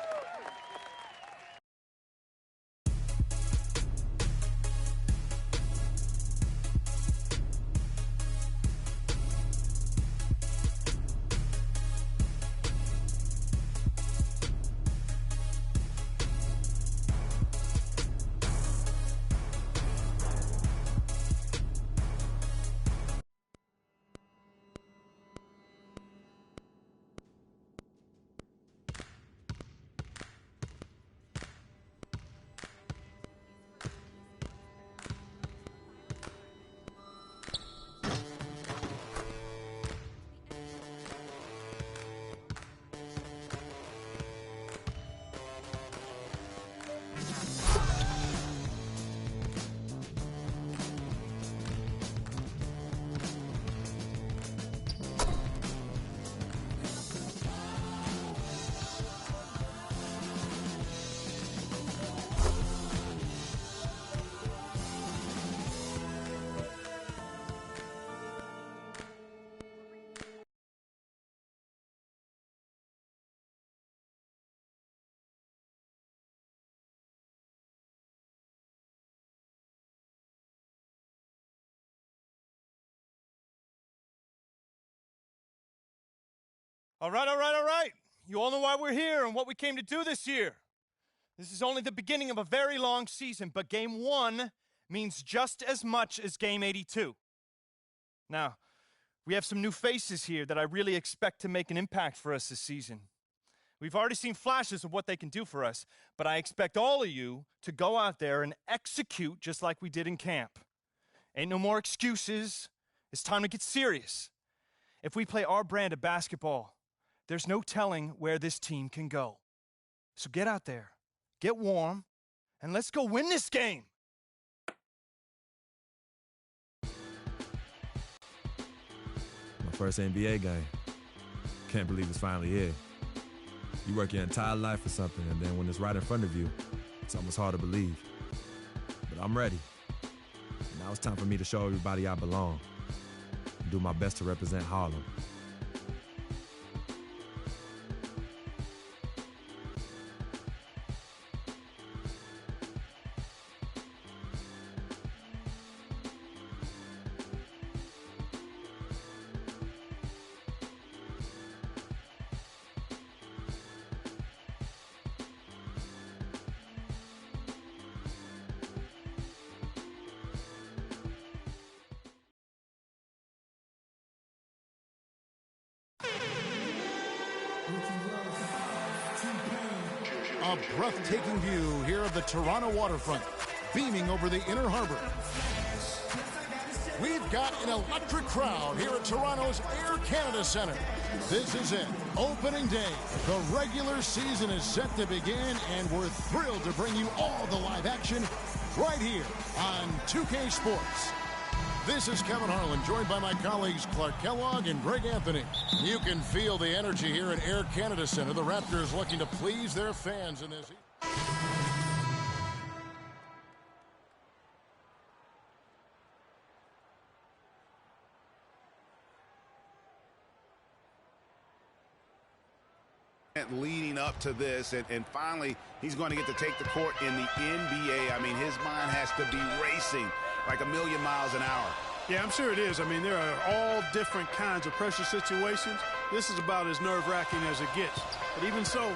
All right. You all know why we're here and what we came to do this year. This is only the beginning of a very long season, but Game 1 means just as much as Game 82. Now, we have some new faces here that I really expect to make an impact for us this season. We've already seen flashes of what they can do for us, but I expect all of you to go out there and execute just like we did in camp. Ain't no more excuses. It's time to get serious. If we play our brand of basketball, there's no telling where this team can go. So get out there, get warm, and let's go win this game. My first NBA game. Can't believe it's finally here. You work your entire life for something, and then when it's right in front of you, it's almost hard to believe. But I'm ready. Now it's time for me to show everybody I belong and do my best to represent Harlem. A breathtaking view here of the Toronto waterfront, beaming over the inner harbor. We've got an electric crowd here at Toronto's Air Canada Centre. This is it, opening day. The regular season is set to begin, and we're thrilled to bring you all the live action right here on 2K Sports. This is Kevin Harlan, joined by my colleagues Clark Kellogg and Greg Anthony. You can feel the energy here at Air Canada Centre. The Raptors looking to please their fans in this. Leading up to this, and finally he's going to get to take the court in the NBA. I mean, his mind has to be racing like a million miles an hour. Yeah, I'm sure it is. I mean, there are all different kinds of pressure situations. This is about as nerve-wracking as it gets. But even so,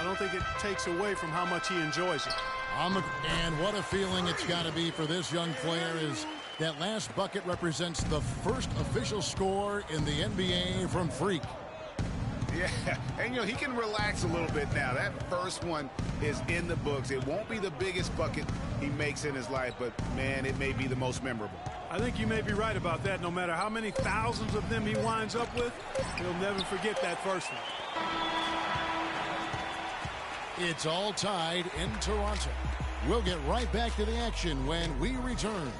I don't think it takes away from how much he enjoys it. And what a feeling it's got to be for this young player. Is that last bucket represents the first official score in the NBA from Freak. Yeah, and he can relax a little bit now. That first one is in the books. It won't be the biggest bucket he makes in his life, but man, it may be the most memorable. I think you may be right about that. No matter how many thousands of them he winds up with, he'll never forget that first one. It's all tied in Toronto. We'll get right back to the action when we return.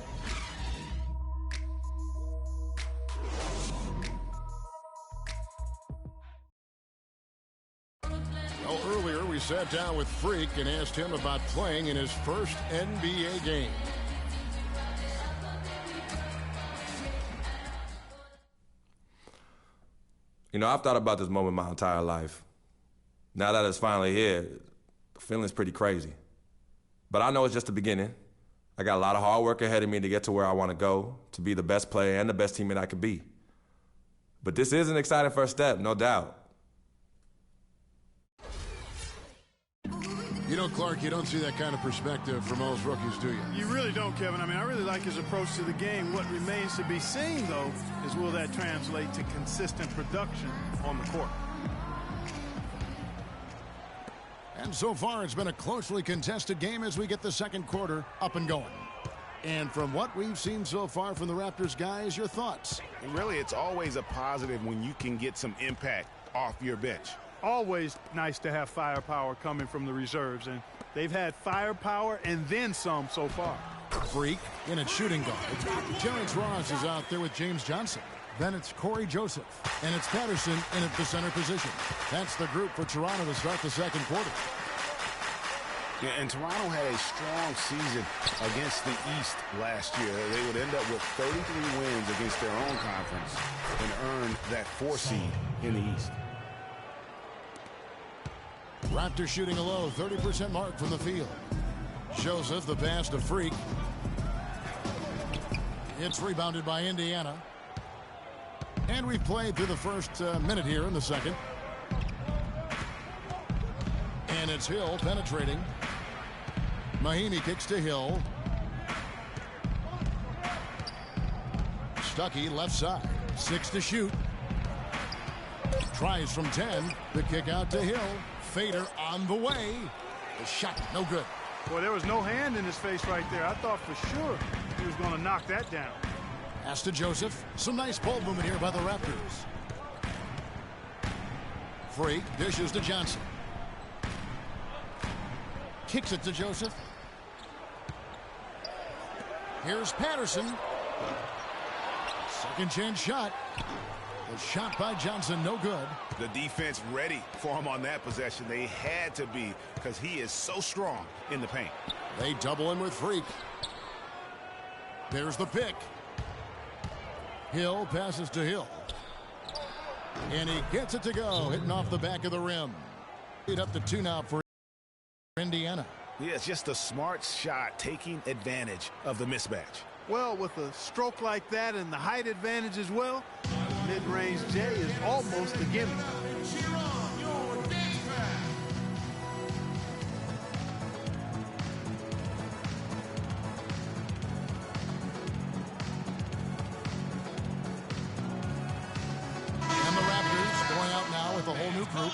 Earlier, we sat down with Freak and asked him about playing in his first NBA game. I've thought about this moment my entire life. Now that it's finally here, the feeling's pretty crazy. But I know it's just the beginning. I got a lot of hard work ahead of me to get to where I want to go, to be the best player and the best teammate I could be. But this is an exciting first step, no doubt. Clark, you don't see that kind of perspective for most rookies, do you? You really don't, Kevin. I mean, I really like his approach to the game. What remains to be seen, though, is will that translate to consistent production on the court? And so far, it's been a closely contested game as we get the second quarter up and going. And from what we've seen so far from the Raptors guys, your thoughts? And really, it's always a positive when you can get some impact off your bench. Always nice to have firepower coming from the reserves, and they've had firepower and then some so far. Freak in at shooting guard. Terrence Ross is out there with James Johnson. Then it's Corey Joseph, and it's Patterson in at the center position. That's the group for Toronto to start the second quarter. Yeah, and Toronto had a strong season against the East last year. They would end up with 33 wins against their own conference and earn that 4 seed in the East. Raptors shooting a low 30% mark from the field. Joseph the pass to Freak. It's rebounded by Indiana. And we've played through the first minute here in the second. And it's Hill penetrating. Mahinmi kicks to Hill. Stuckey left side. 6 to shoot. Tries from 10. The kick out to Hill. Fader on the way. The shot no good. Boy, there was no hand in his face right there. I thought for sure he was going to knock that down. Pass to Joseph. Some nice ball movement here by the Raptors. Freak dishes to Johnson. Kicks it to Joseph. Here's Patterson. Second chance shot. The shot by Johnson, no good. The defense ready for him on that possession. They had to be because he is so strong in the paint. They double him with Freak. There's the pick. Hill passes to Hill. And he gets it to go, hitting off the back of the rim. It up to 2 now for Indiana. Yeah, it's just a smart shot, taking advantage of the mismatch. Well, with a stroke like that and the height advantage as well, mid-range J is almost a gimme. And the Raptors going out now with a whole new group.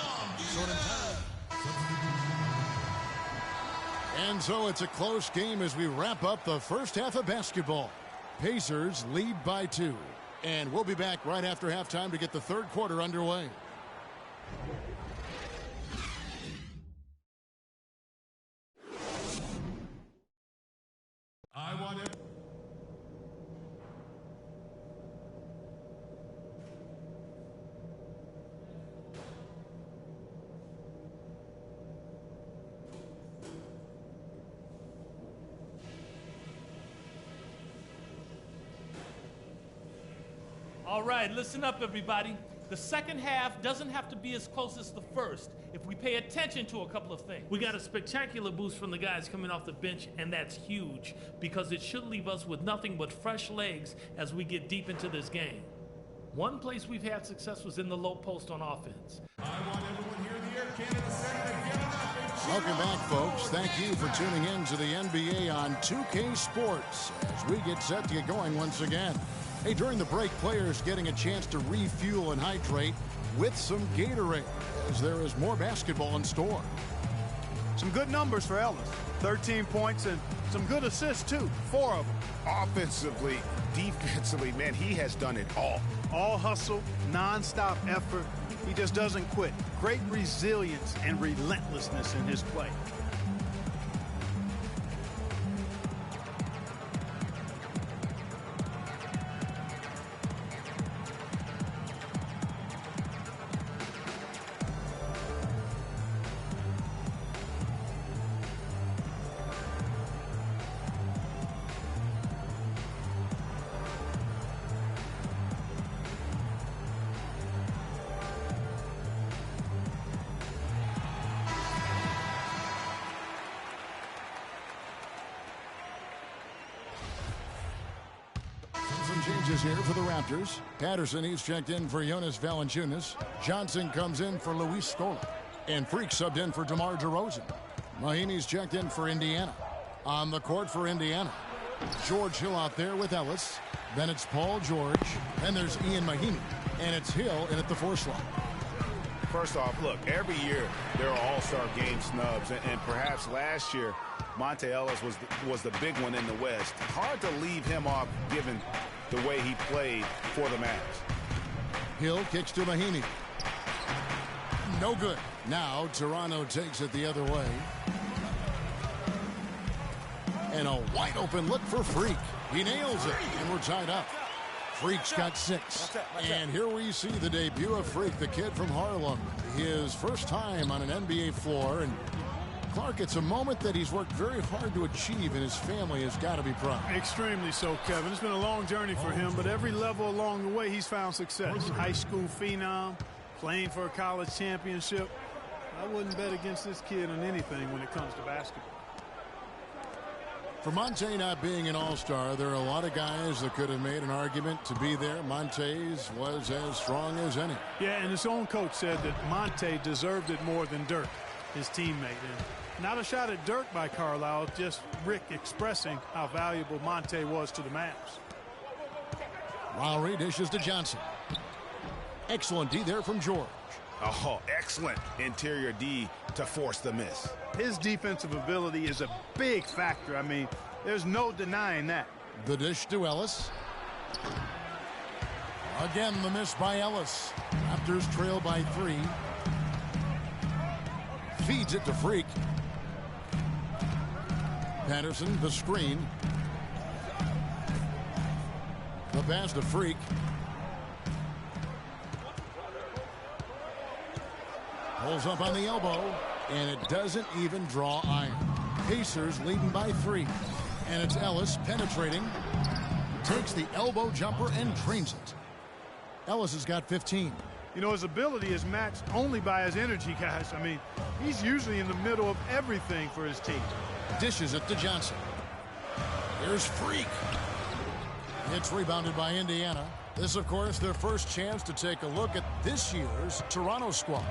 And so it's a close game as we wrap up the first half of basketball. Pacers lead by 2. And we'll be back right after halftime to get the third quarter underway. I want it. All right, listen up, everybody. The second half doesn't have to be as close as the first if we pay attention to a couple of things. We got a spectacular boost from the guys coming off the bench, and that's huge because it should leave us with nothing but fresh legs as we get deep into this game. One place we've had success was in the low post on offense. I want everyone here in the Air Canada Center to get up. Welcome back, folks. Thank you for tuning in to the NBA on 2K Sports as we get set to get going once again. Hey, during the break, players getting a chance to refuel and hydrate with some Gatorade as there is more basketball in store. Some good numbers for Ellis. 13 points and some good assists, too. 4 of them. Offensively, defensively, man, he has done it all. All hustle, nonstop effort. He just doesn't quit. Great resilience and relentlessness in his play. Changes here for the Raptors. Patterson, he's checked in for Jonas Valanciunas. Johnson comes in for Luis Scola. And Freak subbed in for DeMar DeRozan. Mahinmi's checked in for Indiana. On the court for Indiana, George Hill out there with Ellis. Then it's Paul George. Then there's Ian Mahinmi. And it's Hill in at the 4 slot. First off, look, every year there are all-star game snubs. And perhaps last year, Monte Ellis was the big one in the West. Hard to leave him off given the way he played for the Mavs. Hill kicks to Mahinmi. No good. Now Toronto takes it the other way. And a wide open look for Freak. He nails it, and we're tied up. Freak's got 6. And here we see the debut of Freak, the kid from Harlem. His first time on an NBA floor. And Clark, it's a moment that he's worked very hard to achieve, and his family has got to be proud. Extremely so, Kevin. It's been a long journey for him, but every level along the way, he's found success. High school phenom, playing for a college championship. I wouldn't bet against this kid on anything when it comes to basketball. For Monte not being an all-star, there are a lot of guys that could have made an argument to be there. Monte's was as strong as any. Yeah, and his own coach said that Monte deserved it more than Dirk. his teammate. And not a shot at Dirk by Carlisle, just Rick expressing how valuable Monte was to the Mavs. Lowry dishes to Johnson. Excellent D there from George. Oh, excellent interior D to force the miss. His defensive ability is a big factor. I mean, there's no denying that. The dish to Ellis. Again, the miss by Ellis. Raptors trail by 3. Feeds it to Freak. Patterson, the screen. The pass to Freak. Pulls up on the elbow, and it doesn't even draw iron. Pacers leading by 3. And it's Ellis penetrating. Takes the elbow jumper and drains it. Ellis has got 15. You know, his ability is matched only by his energy, guys. I mean, he's usually in the middle of everything for his team. Dishes it to Johnson. Here's Freak. It's rebounded by Indiana. This, of course, their first chance to take a look at this year's Toronto squad.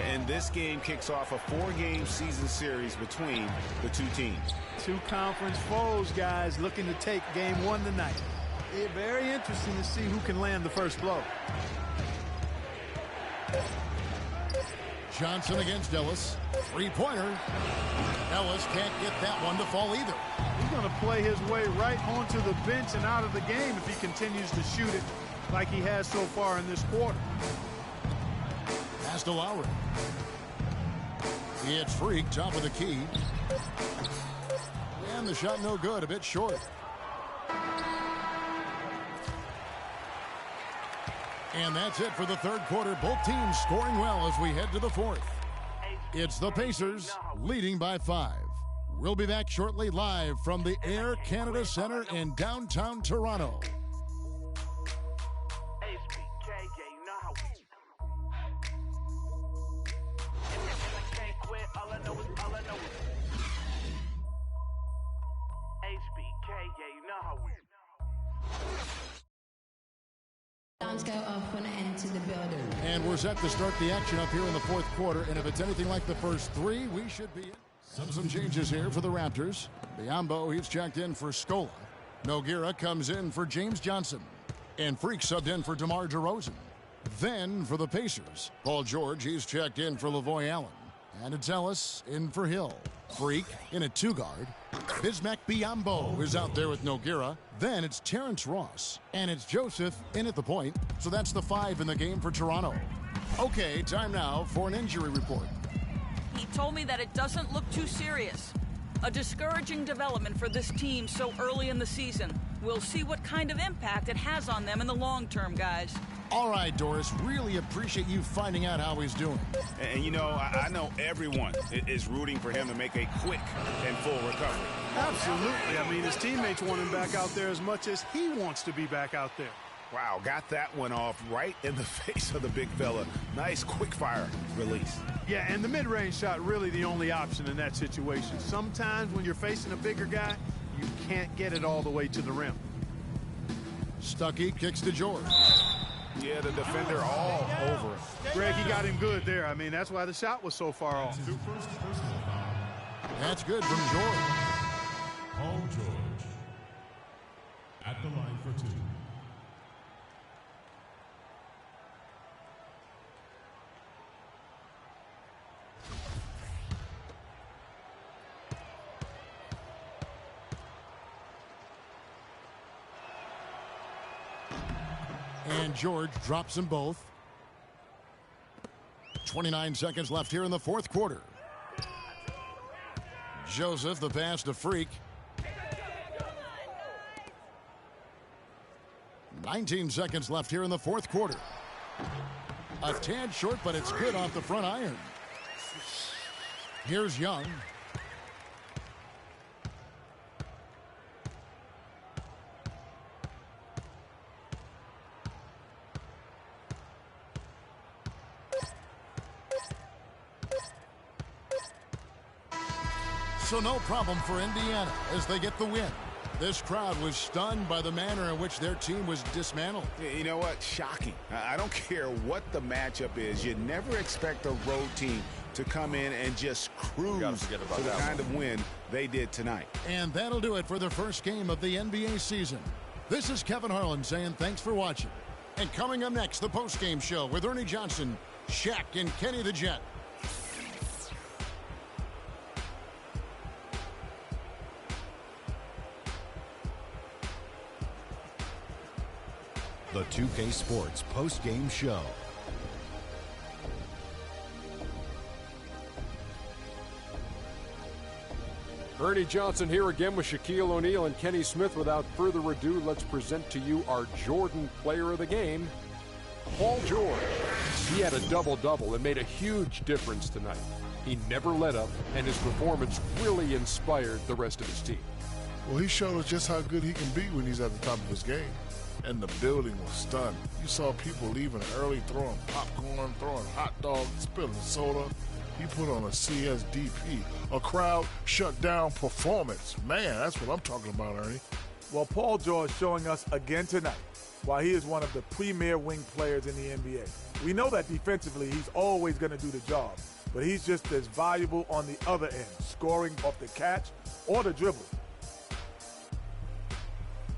And this game kicks off a 4-game season series between the two teams. Two conference foes, guys, looking to take game 1 tonight. It's very interesting to see who can land the first blow. Johnson against Ellis. 3-pointer. Ellis can't get that one to fall either. He's going to play his way right onto the bench and out of the game if he continues to shoot it like he has so far in this quarter. Pass to Lowry. It's Freak, top of the key. And the shot no good, a bit short. And that's it for the third quarter. Both teams scoring well as we head to the fourth. It's the Pacers leading by 5. We'll be back shortly live from the Air Canada Center in downtown Toronto. Go off when I enter the building. And we're set to start the action up here in the fourth quarter. And if it's anything like the first 3, we should be in. Some changes here for the Raptors. Biyombo, he's checked in for Scola. Nogueira comes in for James Johnson. And Freak subbed in for DeMar DeRozan. Then for the Pacers, Paul George, he's checked in for Lavoy Allen. And it's Ellis in for Hill. Freak in a 2-guard. Bismack Biyombo is out there with Nogueira. Then it's Terrence Ross. And it's Joseph in at the point. So that's the 5 in the game for Toronto. Okay, time now for an injury report. He told me that it doesn't look too serious. A discouraging development for this team so early in the season. We'll see what kind of impact it has on them in the long term, guys. All right, Doris, really appreciate you finding out how he's doing. And you know, I know everyone is rooting for him to make a quick and full recovery. Absolutely. I mean, his teammates want him back out there as much as he wants to be back out there. Wow, got that one off right in the face of the big fella. Nice quick fire release. Yeah, and the mid-range shot really the only option in that situation. Sometimes when you're facing a bigger guy, you can't get it all the way to the rim. Stuckey kicks to George. Yeah, the defender all over him. Greg, he got him good there. I mean, that's why the shot was so far off. That's good from George. Paul George at the line for 2. And George drops them both. 29 seconds left here in the fourth quarter. Joseph, the pass to Freak. 19 seconds left here in the fourth quarter. A tad short, but it's good off the front iron. Here's Young. So no problem for Indiana as they get the win. This crowd was stunned by the manner in which their team was dismantled. You know what? Shocking. I don't care what the matchup is. You never expect a road team to come in and just cruise to the kind of win they did tonight. And that'll do it for the first game of the NBA season. This is Kevin Harlan saying thanks for watching. And coming up next, the post-game show with Ernie Johnson, Shaq, and Kenny the Jet. The 2K Sports post-game show. Ernie Johnson here again with Shaquille O'Neal and Kenny Smith. Without further ado, let's present to you our Jordan player of the game, Paul George. He had a double-double and made a huge difference tonight. He never let up, and his performance really inspired the rest of his team. Well, he showed us just how good he can be when he's at the top of his game. And the building was stunned. You saw people leaving early, throwing popcorn, throwing hot dogs, spilling soda. He put on a CSDP, a crowd shut down performance. Man, that's what I'm talking about, Ernie. Well, Paul George showing us again tonight why he is one of the premier wing players in the NBA. We know that defensively he's always going to do the job, but he's just as valuable on the other end, scoring off the catch or the dribble.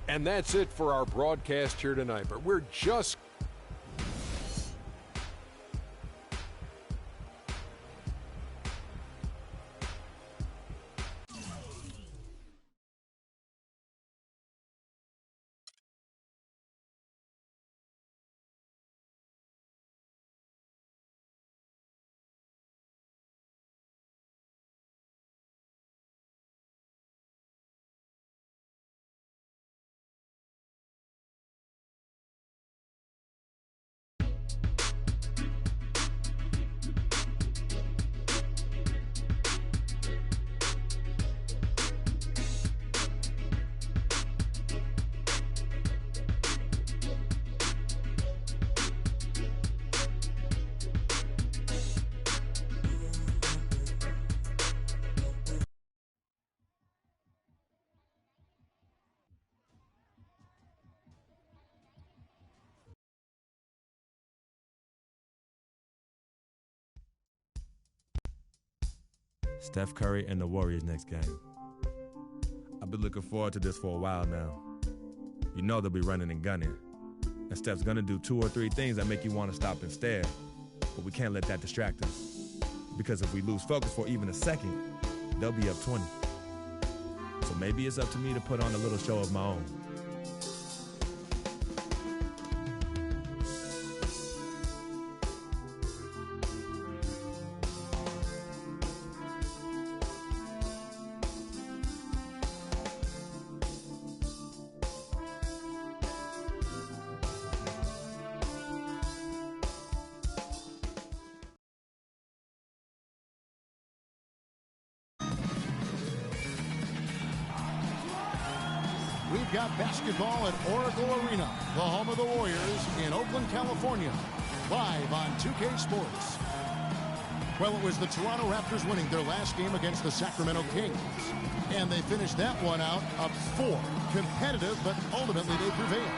And that's it for our broadcast here tonight, but we're just Steph Curry and the Warriors next game. I've been looking forward to this for a while now. You know they'll be running and gunning. And Steph's gonna do 2 or 3 things that make you want to stop and stare. But we can't let that distract us. Because if we lose focus for even a second, they'll be up 20. So maybe it's up to me to put on a little show of my own. We've got basketball at Oracle Arena, the home of the Warriors in Oakland, California, live on 2K Sports. Well, it was the Toronto Raptors winning their last game against the Sacramento Kings, and they finished that one out up 4. Competitive, but ultimately they prevailed.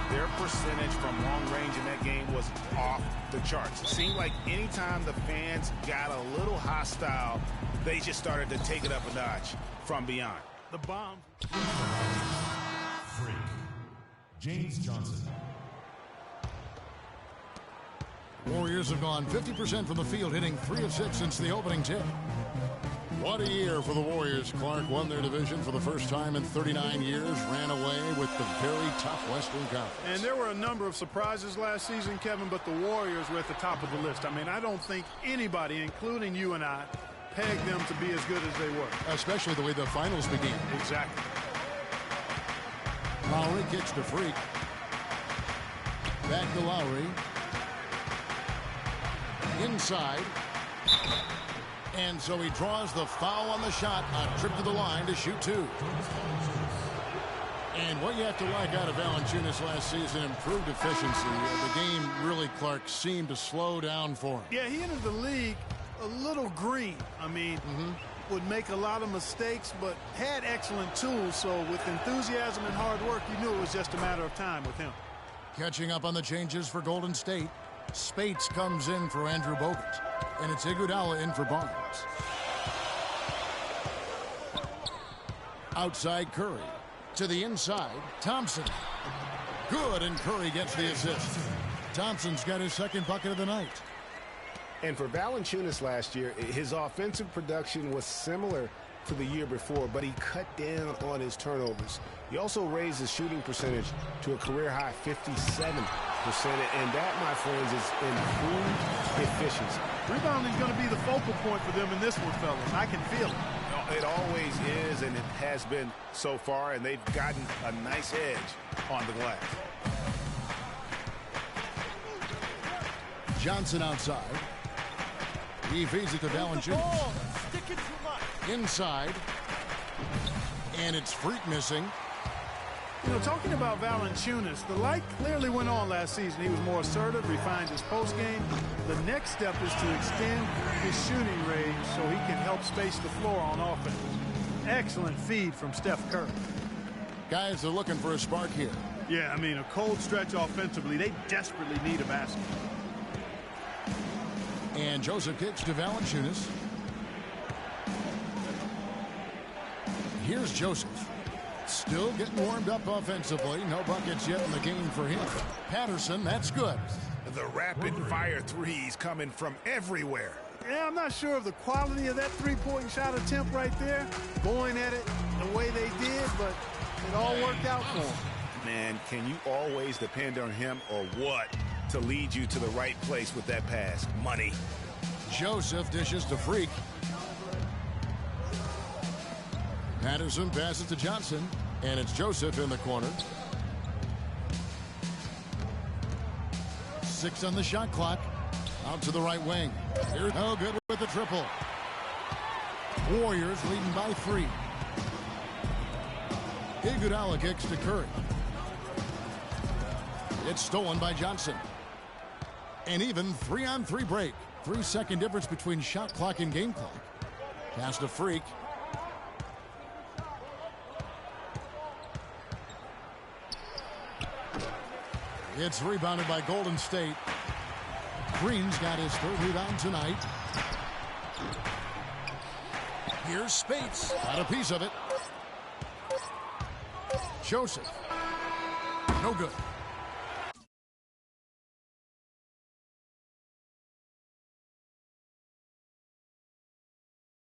Their percentage from long range in that game was off the charts. It seemed like anytime the fans got a little hostile, they just started to take it up a notch from beyond. The bomb. Freak. James Johnson. Warriors have gone 50% from the field, hitting 3 of 6 since the opening tip. What a year for the Warriors. Clark won their division for the first time in 39 years, ran away with the very tough Western Conference. And there were a number of surprises last season, Kevin, but the Warriors were at the top of the list. I mean, I don't think anybody, including you and I, pegged them to be as good as they were. Especially the way the finals began. Exactly. Lowry kicks to Freak. Back to Lowry. Inside. And so he draws the foul on the shot, a trip to the line to shoot 2. And what you have to like out of Valanciunas last season, improved efficiency. The game really, Clark, seemed to slow down for him. Yeah, he entered the league a little green. I mean, would make a lot of mistakes, but had excellent tools. So with enthusiasm and hard work, you knew it was just a matter of time with him. Catching up on the changes for Golden State, Spates comes in for Andrew Bogut. And it's Iguodala in for Barnes. Outside Curry. To the inside, Thompson. Good, and Curry gets the assist. Thompson's got his second bucket of the night. And for Valanciunas last year, his offensive production was similar to the year before, but he cut down on his turnovers. He also raised his shooting percentage to a career-high 57%, and that, my friends, is improved efficiency. Rebounding is going to be the focal point for them in this one, fellas. I can feel it. It always is, and it has been so far, and they've gotten a nice edge on the glass. Johnson outside. He feeds it to Valanciunas. Inside. And it's Freak missing. You know, talking about Valanciunas, the light clearly went on last season. He was more assertive, refined his post game. The next step is to extend his shooting range so he can help space the floor on offense. Excellent feed from Steph Curry. Guys are looking for a spark here. Yeah, I mean, a cold stretch offensively. They desperately need a basket. And Joseph kicks to Valanciunas. Here's Joseph. Still getting warmed up offensively. No buckets yet in the game for him. Patterson, that's good. The rapid-fire threes coming from everywhere. Yeah, I'm not sure of the quality of that three-point shot attempt right there. Going at it the way they did, but it all worked out for him. Man, can you always depend on him or what to lead you to the right place with that pass? Money. Joseph dishes to Freak. Patterson passes to Johnson, and it's Joseph in the corner. 6 on the shot clock. Out to the right wing. Here's no good with the triple. Warriors leading by 3. Iguodala kicks to Curry. It's stolen by Johnson. An even 3-on-3 break. 3-second difference between shot clock and game clock. Pass to Freak. It's rebounded by Golden State. Green's got his 3rd rebound tonight. Here's Spates. Got a piece of it. Joseph. No good.